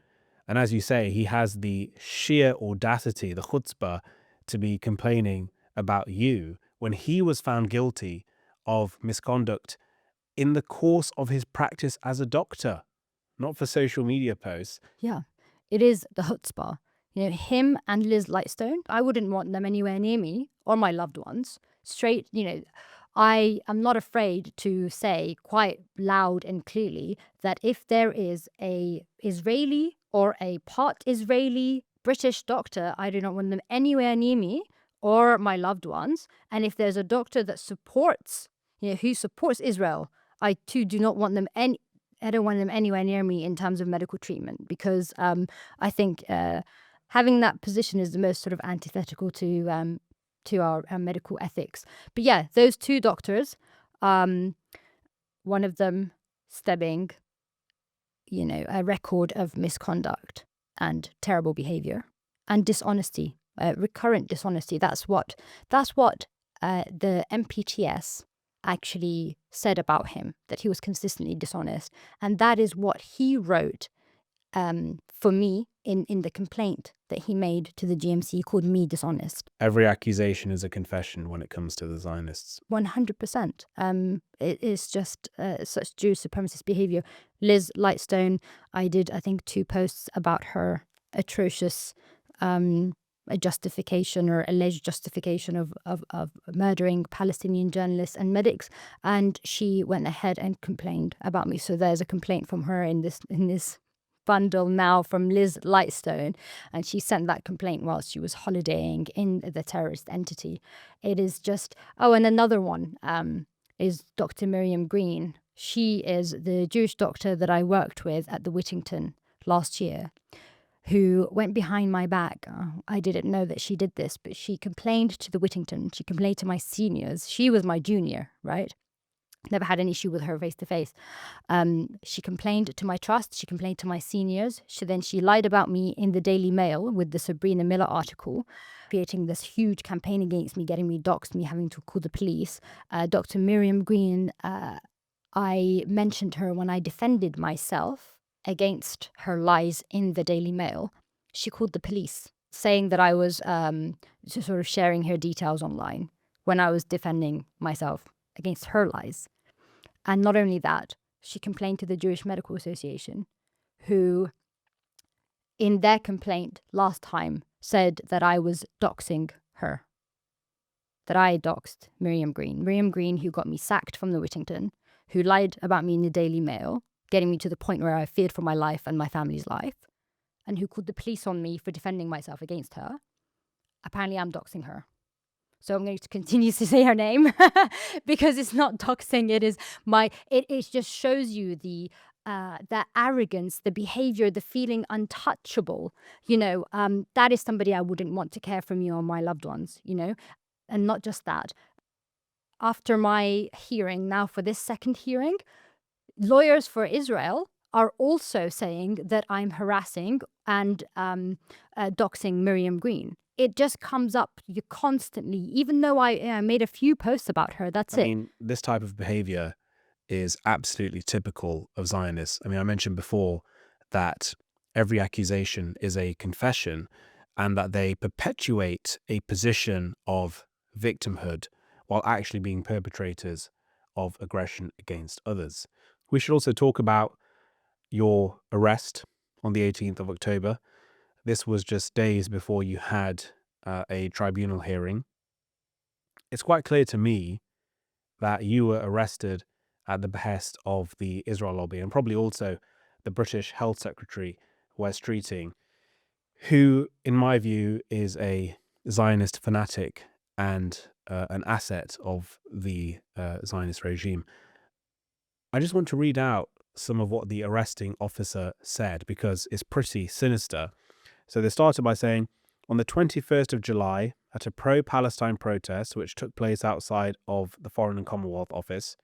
And as you say, he has the sheer audacity, the chutzpah, to be complaining about you when he was found guilty of misconduct in the course of his practice as a doctor, not for social media posts. Yeah, it is the chutzpah. Him and Liz Lightstone, I wouldn't want them anywhere near me or my loved ones. Straight, I am not afraid to say quite loud and clearly that if there is a Israeli or a part Israeli British doctor, I do not want them anywhere near me or my loved ones. And if there's a doctor that supports, who supports Israel, I too do not want them I don't want them anywhere near me in terms of medical treatment, because I think having that position is the most sort of antithetical to our medical ethics. But yeah, those 2 doctors, one of them Stebbing, a record of misconduct and terrible behavior and dishonesty, recurrent dishonesty. That's what the MPTS actually said about him, that he was consistently dishonest. And that is what he wrote for me in the complaint that he made to the GMC. He called me dishonest. Every accusation is a confession when it comes to the Zionists. 100%. It is just such Jewish supremacist behavior. Liz Lightstone, I did, I think, 2 posts about her atrocious a justification or alleged justification of murdering Palestinian journalists and medics, and she went ahead and complained about me. So there's a complaint from her in this bundle now from Liz Lightstone, and she sent that complaint whilst she was holidaying in the terrorist entity. It is just... Oh, and another one is Dr. Miriam Green. She is the Jewish doctor that I worked with at the Whittington last year, who went behind my back. I didn't know that she did this, but she complained to the Whittington. She complained to my seniors. She was my junior, right? Never had an issue with her face to face. She complained to my trust. She complained to my seniors. She lied about me in the Daily Mail with the Sabrina Miller article, creating this huge campaign against me, getting me doxxed, me having to call the police. Dr. Miriam Green, I mentioned her when I defended myself against her lies in the Daily Mail. She called the police, saying that I was just sort of sharing her details online when I was defending myself against her lies. And not only that, she complained to the Jewish Medical Association, who, in their complaint last time, said that I was doxing her, that I doxed Miriam Green. Miriam Green, who got me sacked from the Whittington, who lied about me in the Daily Mail, getting me to the point where I feared for my life and my family's life, and who called the police on me for defending myself against her. Apparently I'm doxing her. So I'm going to continue to say her name because it's not doxing. It is it just shows you the arrogance, the behavior, the feeling untouchable. That is somebody I wouldn't want to care for me or my loved ones, And not just that. After my hearing, now for this second hearing, lawyers for Israel are also saying that I'm harassing and doxing Miriam Green. It just comes up constantly, even though I made a few posts about her. That's it. I mean, this type of behavior is absolutely typical of Zionists. I mean, I mentioned before that every accusation is a confession and that they perpetuate a position of victimhood while actually being perpetrators of aggression against others. We should also talk about your arrest on the 18th of October. This was just days before you had a tribunal hearing. It's quite clear to me that you were arrested at the behest of the Israel lobby and probably also the British Health Secretary, Wes Streeting, who, in my view, is a Zionist fanatic and an asset of the Zionist regime. I just want to read out some of what the arresting officer said because it's pretty sinister. So they started by saying, on the 21st of July, at a pro-Palestine protest which took place outside of the Foreign and Commonwealth Office,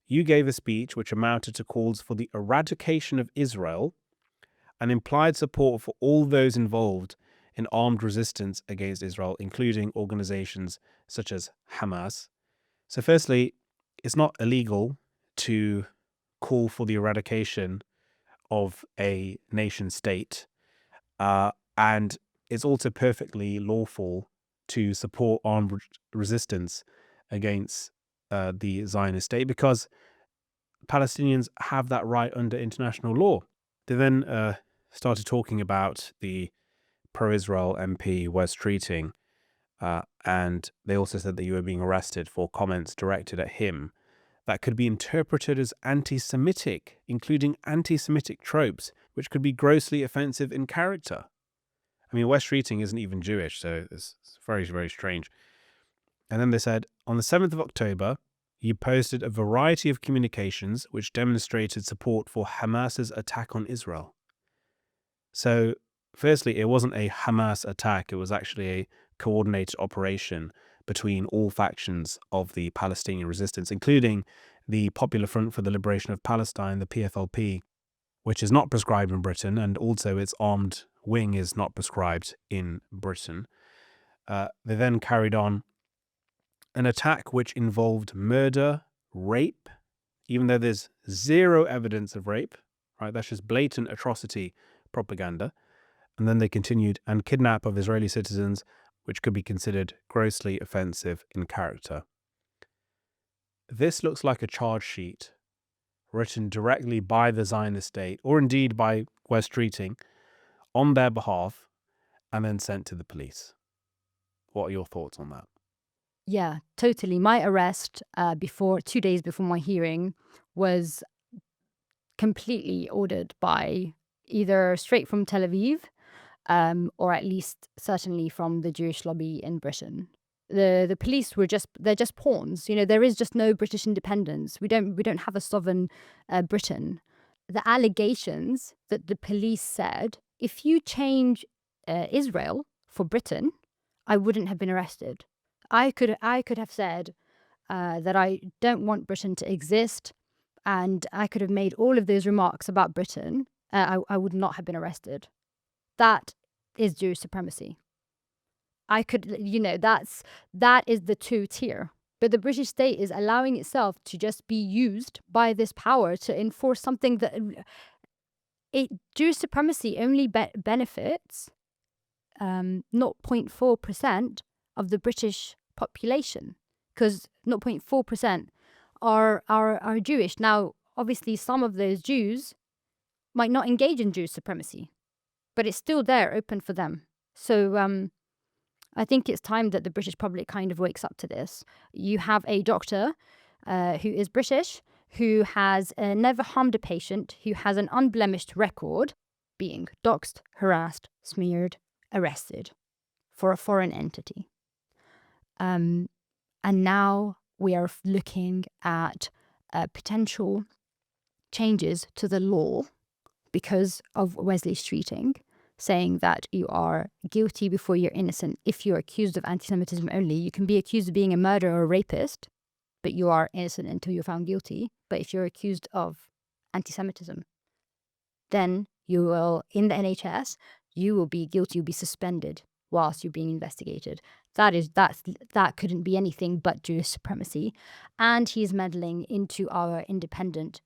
you gave a speech which amounted to calls for the eradication of Israel and implied support for all those involved in armed resistance against Israel, including organizations such as Hamas. So firstly, it's not illegal to call for the eradication of a nation state, and it's also perfectly lawful to support armed resistance against the Zionist state because Palestinians have that right under international law. They then started talking about the pro-Israel MP Wes Streeting, and they also said that you were being arrested for comments directed at him that could be interpreted as anti-Semitic, including anti-Semitic tropes, which could be grossly offensive in character. I mean, Wes Streeting isn't even Jewish, so it's very, very strange. And then they said, on the 7th of October, you posted a variety of communications which demonstrated support for Hamas's attack on Israel. So, firstly, it wasn't a Hamas attack. It was actually a coordinated operation between all factions of the Palestinian resistance, including the Popular Front for the Liberation of Palestine, the PFLP, which is not prescribed in Britain, and also its armed wing is not prescribed in Britain. They then carried on an attack which involved murder, rape, even though there's zero evidence of rape, right? That's just blatant atrocity propaganda. And then they continued, and kidnap of Israeli citizens, which could be considered grossly offensive in character. This looks like a charge sheet written directly by the Zionist state, or indeed by Wes Streeting, on their behalf, and then sent to the police. What are your thoughts on that? Yeah, totally. My arrest 2 days before my hearing was completely ordered by either straight from Tel Aviv, or at least certainly from the Jewish lobby in Britain. The police they're just pawns. There is just no British independence. We don't have a sovereign Britain. The allegations that the police said, if you change Israel for Britain, I wouldn't have been arrested. I could have said that I don't want Britain to exist, and I could have made all of those remarks about Britain. I would not have been arrested. That is Jewish supremacy. I could, that is the two-tier. But the British state is allowing itself to just be used by this power to enforce something that Jewish supremacy only benefits 0.4% of the British population, because 0.4% are Jewish. Now, obviously, some of those Jews might not engage in Jewish supremacy, but it's still there, open for them. So I think it's time that the British public kind of wakes up to this. You have a doctor who is British, who has never harmed a patient, who has an unblemished record, being doxed, harassed, smeared, arrested for a foreign entity. And now we are looking at potential changes to the law because of Wesley Streeting, saying that you are guilty before you're innocent. If you're accused of anti-Semitism only, you can be accused of being a murderer or a rapist, but you are innocent until you're found guilty. But if you're accused of anti-Semitism, then you will, in the NHS, you will be guilty, you'll be suspended whilst you're being investigated. That couldn't be anything but Jewish supremacy. And he's meddling into our independent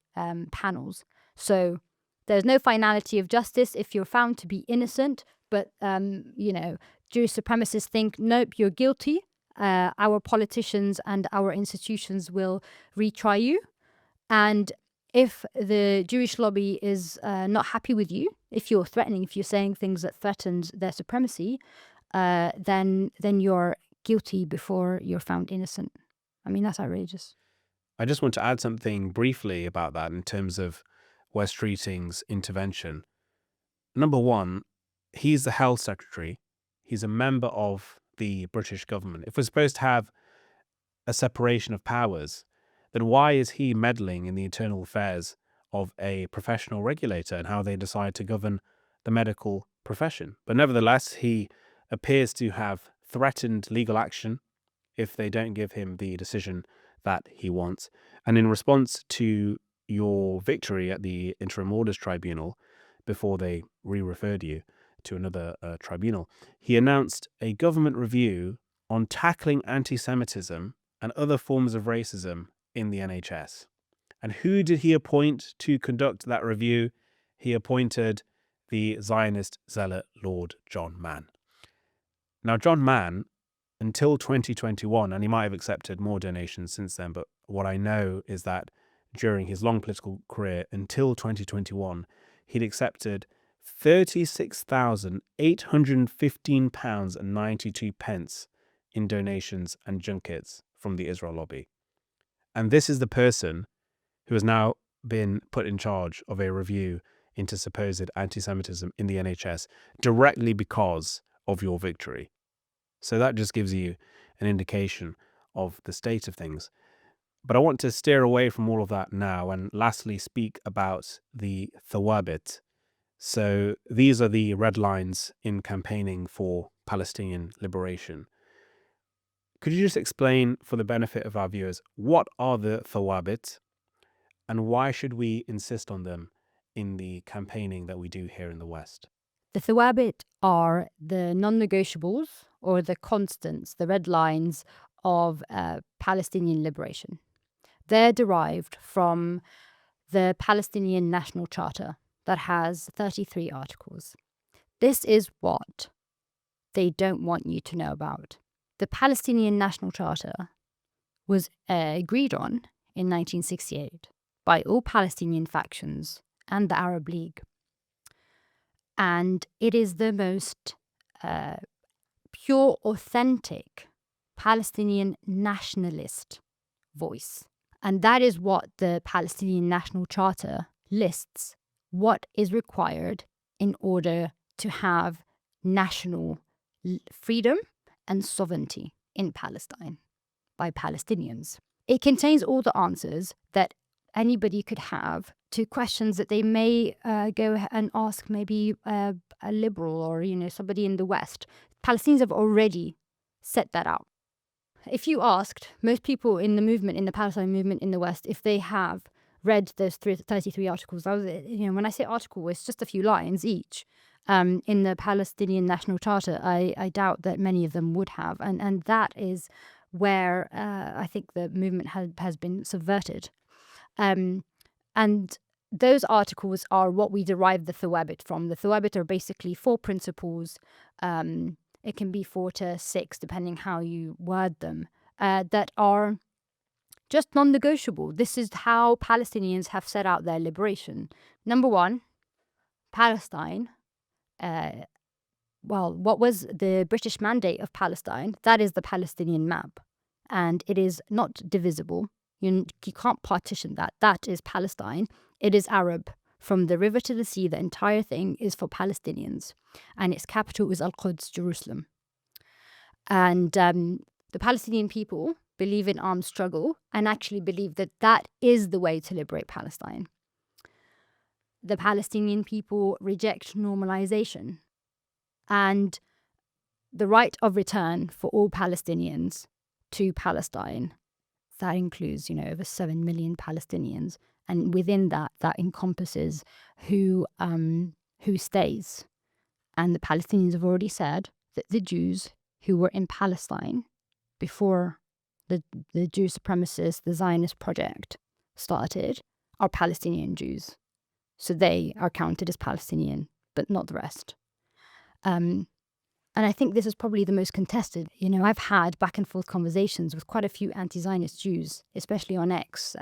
panels. So there's no finality of justice if you're found to be innocent, but, Jewish supremacists think, nope, you're guilty. Our politicians and our institutions will retry you. And if the Jewish lobby is not happy with you, if you're threatening, if you're saying things that threatens their supremacy, then you're guilty before you're found innocent. I mean, that's outrageous. I just want to add something briefly about that in terms of Wes Streeting's intervention. Number one, he's the health secretary. He's a member of the British government? If we're supposed to have a separation of powers, then why is he meddling in the internal affairs of a professional regulator and how they decide to govern the medical profession? But nevertheless, he appears to have threatened legal action if they don't give him the decision that he wants. And in response to your victory at the Interim Orders Tribunal, before they re-referred you to another tribunal, he announced a government review on tackling anti-Semitism and other forms of racism in the NHS. And who did he appoint to conduct that review? He appointed the Zionist zealot Lord John Mann. Now, John Mann, until 2021, and he might have accepted more donations since then, but what I know is that during his long political career until 2021, he'd accepted £36,815.92 in donations and junkets from the Israel lobby. And this is the person who has now been put in charge of a review into supposed anti-Semitism in the NHS directly because of your victory. So that just gives you an indication of the state of things. But I want to steer away from all of that now and lastly speak about the Thawabit. So these are the red lines in campaigning for Palestinian liberation. Could you just explain, for the benefit of our viewers, what are the Thawabit and why should we insist on them in the campaigning that we do here in the West? The Thawabit are the non-negotiables or the constants, the red lines of Palestinian liberation. They're derived from the Palestinian National Charter that has 33 articles. This is what they don't want you to know about. The Palestinian National Charter was agreed on in 1968 by all Palestinian factions and the Arab League. And it is the most pure, authentic Palestinian nationalist voice. And that is what the Palestinian National Charter lists, what is required in order to have national freedom and sovereignty in Palestine by Palestinians. It contains all the answers that anybody could have to questions that they may go and ask maybe a liberal or somebody in the West. Palestinians have already set that out. If you asked most people in the movement, in the Palestine movement in the West, if they have read those 33 articles, when I say article, it's just a few lines each. In the Palestinian National Charter, I doubt that many of them would have. And that is where I think the movement has been subverted. And those articles are what we derive the Thawabit from. The Thawabit are basically 4 principles. It can be 4 to 6, depending how you word them, that are just non-negotiable. This is how Palestinians have set out their liberation. Number 1, Palestine. What was the British mandate of Palestine? That is the Palestinian map. And it is not divisible. You can't partition that. That is Palestine. It is Arab. From the river to the sea, the entire thing is for Palestinians. And its capital is Al-Quds, Jerusalem. And the Palestinian people believe in armed struggle and actually believe that that is the way to liberate Palestine. The Palestinian people reject normalization and the right of return for all Palestinians to Palestine. That includes, over 7 million Palestinians. And within that encompasses who stays. And the Palestinians have already said that the Jews who were in Palestine before the Jew supremacists, the Zionist project started, are Palestinian Jews. So they are counted as Palestinian, but not the rest. And I think this is probably the most contested. I've had back and forth conversations with quite a few anti-Zionist Jews, especially on X,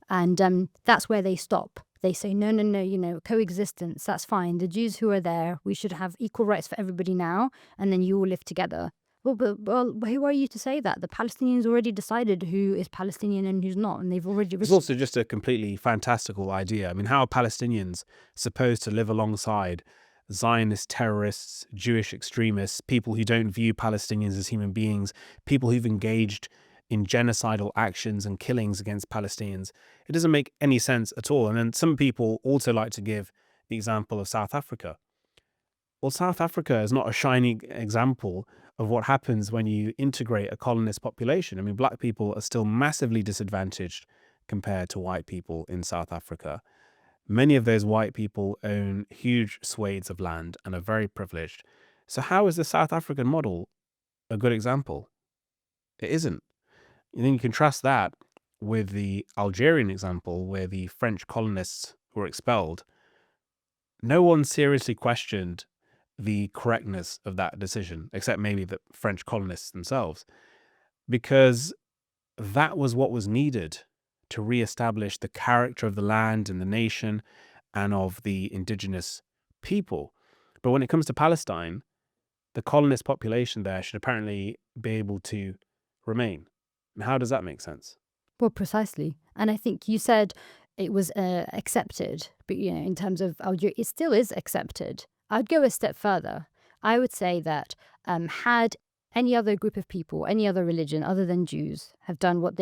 and that's where they stop. They say, no, coexistence, that's fine. The Jews who are there, we should have equal rights for everybody now, and then you all live together. Well, who are you to say that? The Palestinians already decided who is Palestinian and who's not, and they've already... It's also just a completely fantastical idea. I mean, how are Palestinians supposed to live alongside Zionist terrorists, Jewish extremists, people who don't view Palestinians as human beings, people who've engaged in genocidal actions and killings against Palestinians. It doesn't make any sense at all. And then some people also like to give the example of South Africa. Well, South Africa is not a shining example of what happens when you integrate a colonist population. I mean, black people are still massively disadvantaged compared to white people in South Africa. Many of those white people own huge swathes of land and are very privileged. So how is the South African model a good example? It isn't. And then you contrast that with the Algerian example, where the French colonists were expelled. No one seriously questioned the correctness of that decision, except maybe the French colonists themselves, because that was what was needed to reestablish the character of the land and the nation and of the indigenous people. But when it comes to Palestine, the colonist population there should apparently be able to remain. And how does that make sense? Well, precisely. And I think you said it was accepted, but in terms of Algeria, it still is accepted. I'd go a step further. I would say that had any other group of people, any other religion other than Jews, have done what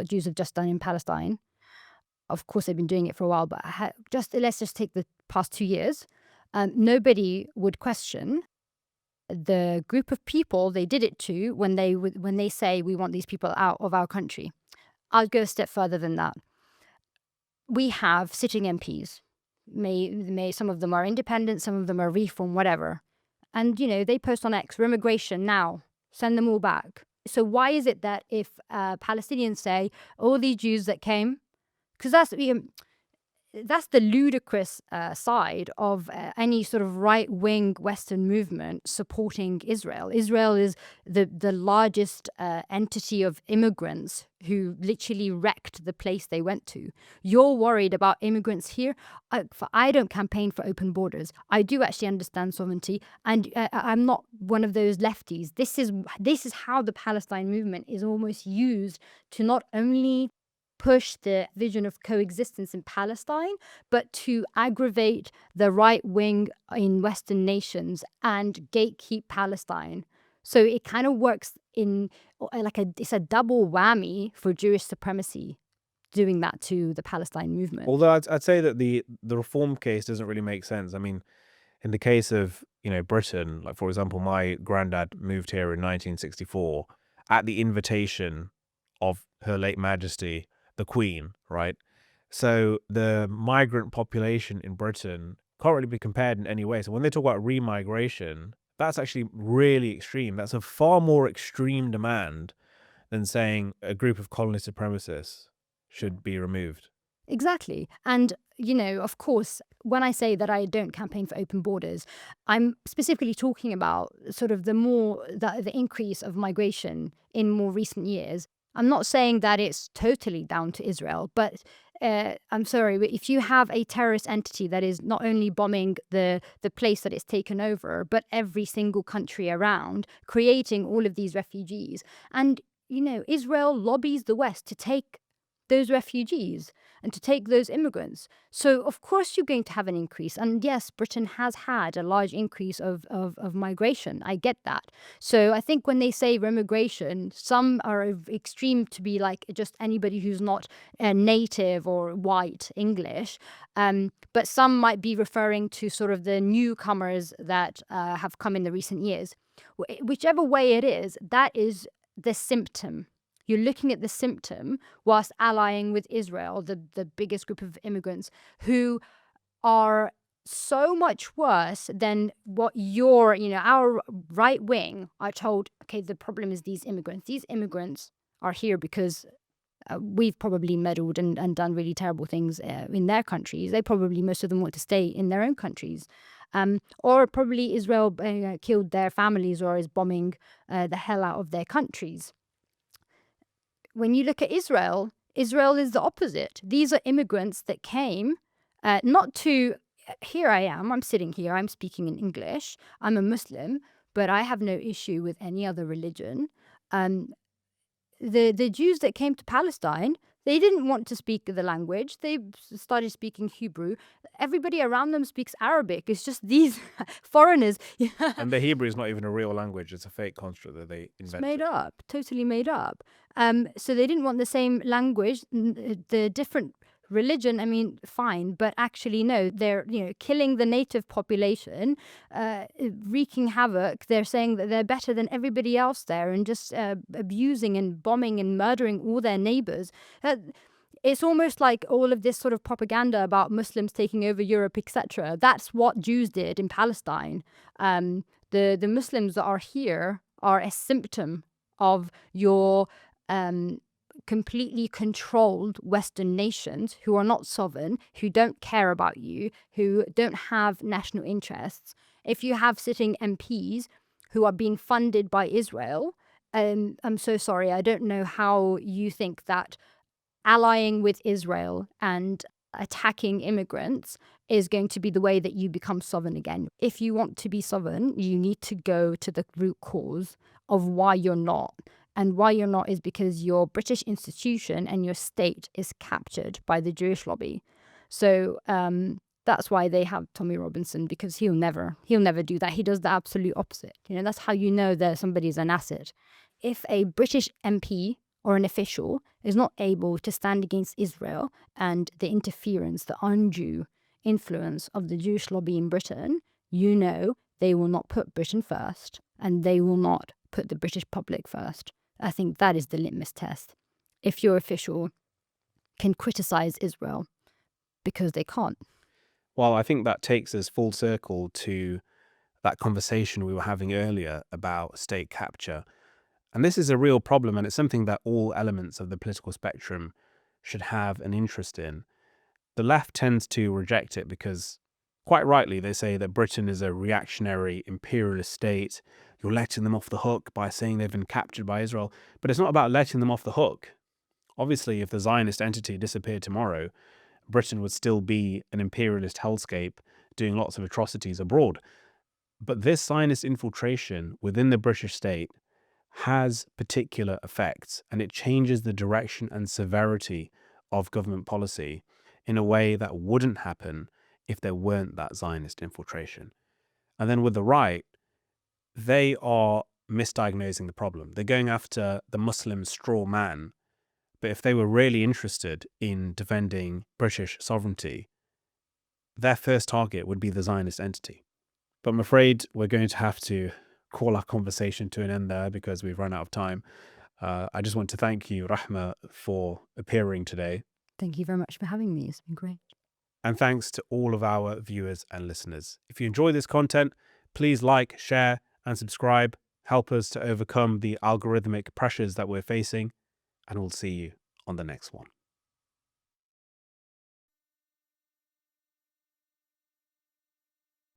Jews have just done in Palestine. Of course, they've been doing it for a while, but let's just take the past 2 years. Nobody would question the group of people they did it to when they say we want these people out of our country. I'll go a step further than that. We have sitting MPs. May some of them are independent, some of them are reform, whatever. And they post on X, immigration now, send them all back. So why is it that if Palestinians say all these Jews that came, because that's the ludicrous side of any sort of right-wing Western movement supporting Israel. Israel is the largest entity of immigrants who literally wrecked the place they went to. You're worried about immigrants here? I don't campaign for open borders. I do actually understand sovereignty, and I'm not one of those lefties. This is how the Palestine movement is almost used to not only push the vision of coexistence in Palestine, but to aggravate the right wing in Western nations and gatekeep Palestine. So it kind of works in it's a double whammy for Jewish supremacy, doing that to the Palestine movement. Although I'd say that the reform case doesn't really make sense. I mean, in the case of Britain, like for example, my granddad moved here in 1964 at the invitation of Her late Majesty the Queen, right? So the migrant population in Britain can't really be compared in any way. So when they talk about remigration, that's actually really extreme. That's a far more extreme demand than saying a group of colonist supremacists should be removed. Exactly. And, of course, when I say that I don't campaign for open borders, I'm specifically talking about sort of the increase of migration in more recent years. I'm not saying that it's totally down to Israel, but I'm sorry, but if you have a terrorist entity that is not only bombing the place that it's taken over, but every single country around, creating all of these refugees, and, Israel lobbies the West to take those refugees and to take those immigrants. So of course you're going to have an increase. And yes, Britain has had a large increase of migration. I get that. So I think when they say remigration, some are extreme to be like just anybody who's not native or white English. But some might be referring to sort of the newcomers that have come in the recent years. Whichever way it is, that is the symptom. You're looking at the symptom whilst allying with Israel, the biggest group of immigrants, who are so much worse than what our right wing are told, okay, the problem is these immigrants. These immigrants are here because we've probably meddled and done really terrible things in their countries. Most of them want to stay in their own countries. Or probably Israel killed their families or is bombing the hell out of their countries. When you look at Israel, Israel is the opposite. These are immigrants that came not to, here I am, I'm sitting here, I'm speaking in English, I'm a Muslim, but I have no issue with any other religion. the Jews that came to Palestine, they didn't want to speak the language. They started speaking Hebrew. Everybody around them speaks Arabic. It's just these foreigners. And the Hebrew is not even a real language. It's a fake construct that they It's made invented. up, totally made up. So they didn't want the same language, the different religion. I mean, fine, but actually, no, they're killing the native population, wreaking havoc. They're saying that they're better than everybody else there, and just abusing and bombing and murdering all their neighbors. It's almost like all of this sort of propaganda about Muslims taking over Europe, etc. That's what Jews did in Palestine. The Muslims that are here are a symptom of your completely controlled Western nations who are not sovereign, who don't care about you, who don't have national interests. If you have sitting MPs who are being funded by Israel, I'm so sorry, I don't know how you think that allying with Israel and attacking immigrants is going to be the way that you become sovereign again. If you want to be sovereign, you need to go to the root cause of why you're not. And why you're not is because your British institution and your state is captured by the Jewish lobby. So that's why they have Tommy Robinson, because he'll never do that. He does the absolute opposite. That's how you know that somebody's an asset. If a British MP or an official is not able to stand against Israel and the interference, the undue influence of the Jewish lobby in Britain, they will not put Britain first, and they will not put the British public first. I think that is the litmus test. If your official can criticize Israel, because they can't. Well, I think that takes us full circle to that conversation we were having earlier about state capture. And this is a real problem, and it's something that all elements of the political spectrum should have an interest in. The left tends to reject it because, quite rightly, they say that Britain is a reactionary imperialist state. You're letting them off the hook by saying they've been captured by Israel. But it's not about letting them off the hook. Obviously, if the Zionist entity disappeared tomorrow, Britain would still be an imperialist hellscape doing lots of atrocities abroad. But this Zionist infiltration within the British state has particular effects, and it changes the direction and severity of government policy in a way that wouldn't happen if there weren't that Zionist infiltration. And then with the right, they are misdiagnosing the problem. They're going after the Muslim straw man. But if they were really interested in defending British sovereignty, their first target would be the Zionist entity. But I'm afraid we're going to have to call our conversation to an end there because we've run out of time. I just want to thank you, Rahmeh, for appearing today. Thank you very much for having me. It's been great. And thanks to all of our viewers and listeners. If you enjoy this content, please like, share, and subscribe. Help us to overcome the algorithmic pressures that we're facing. And we'll see you on the next one.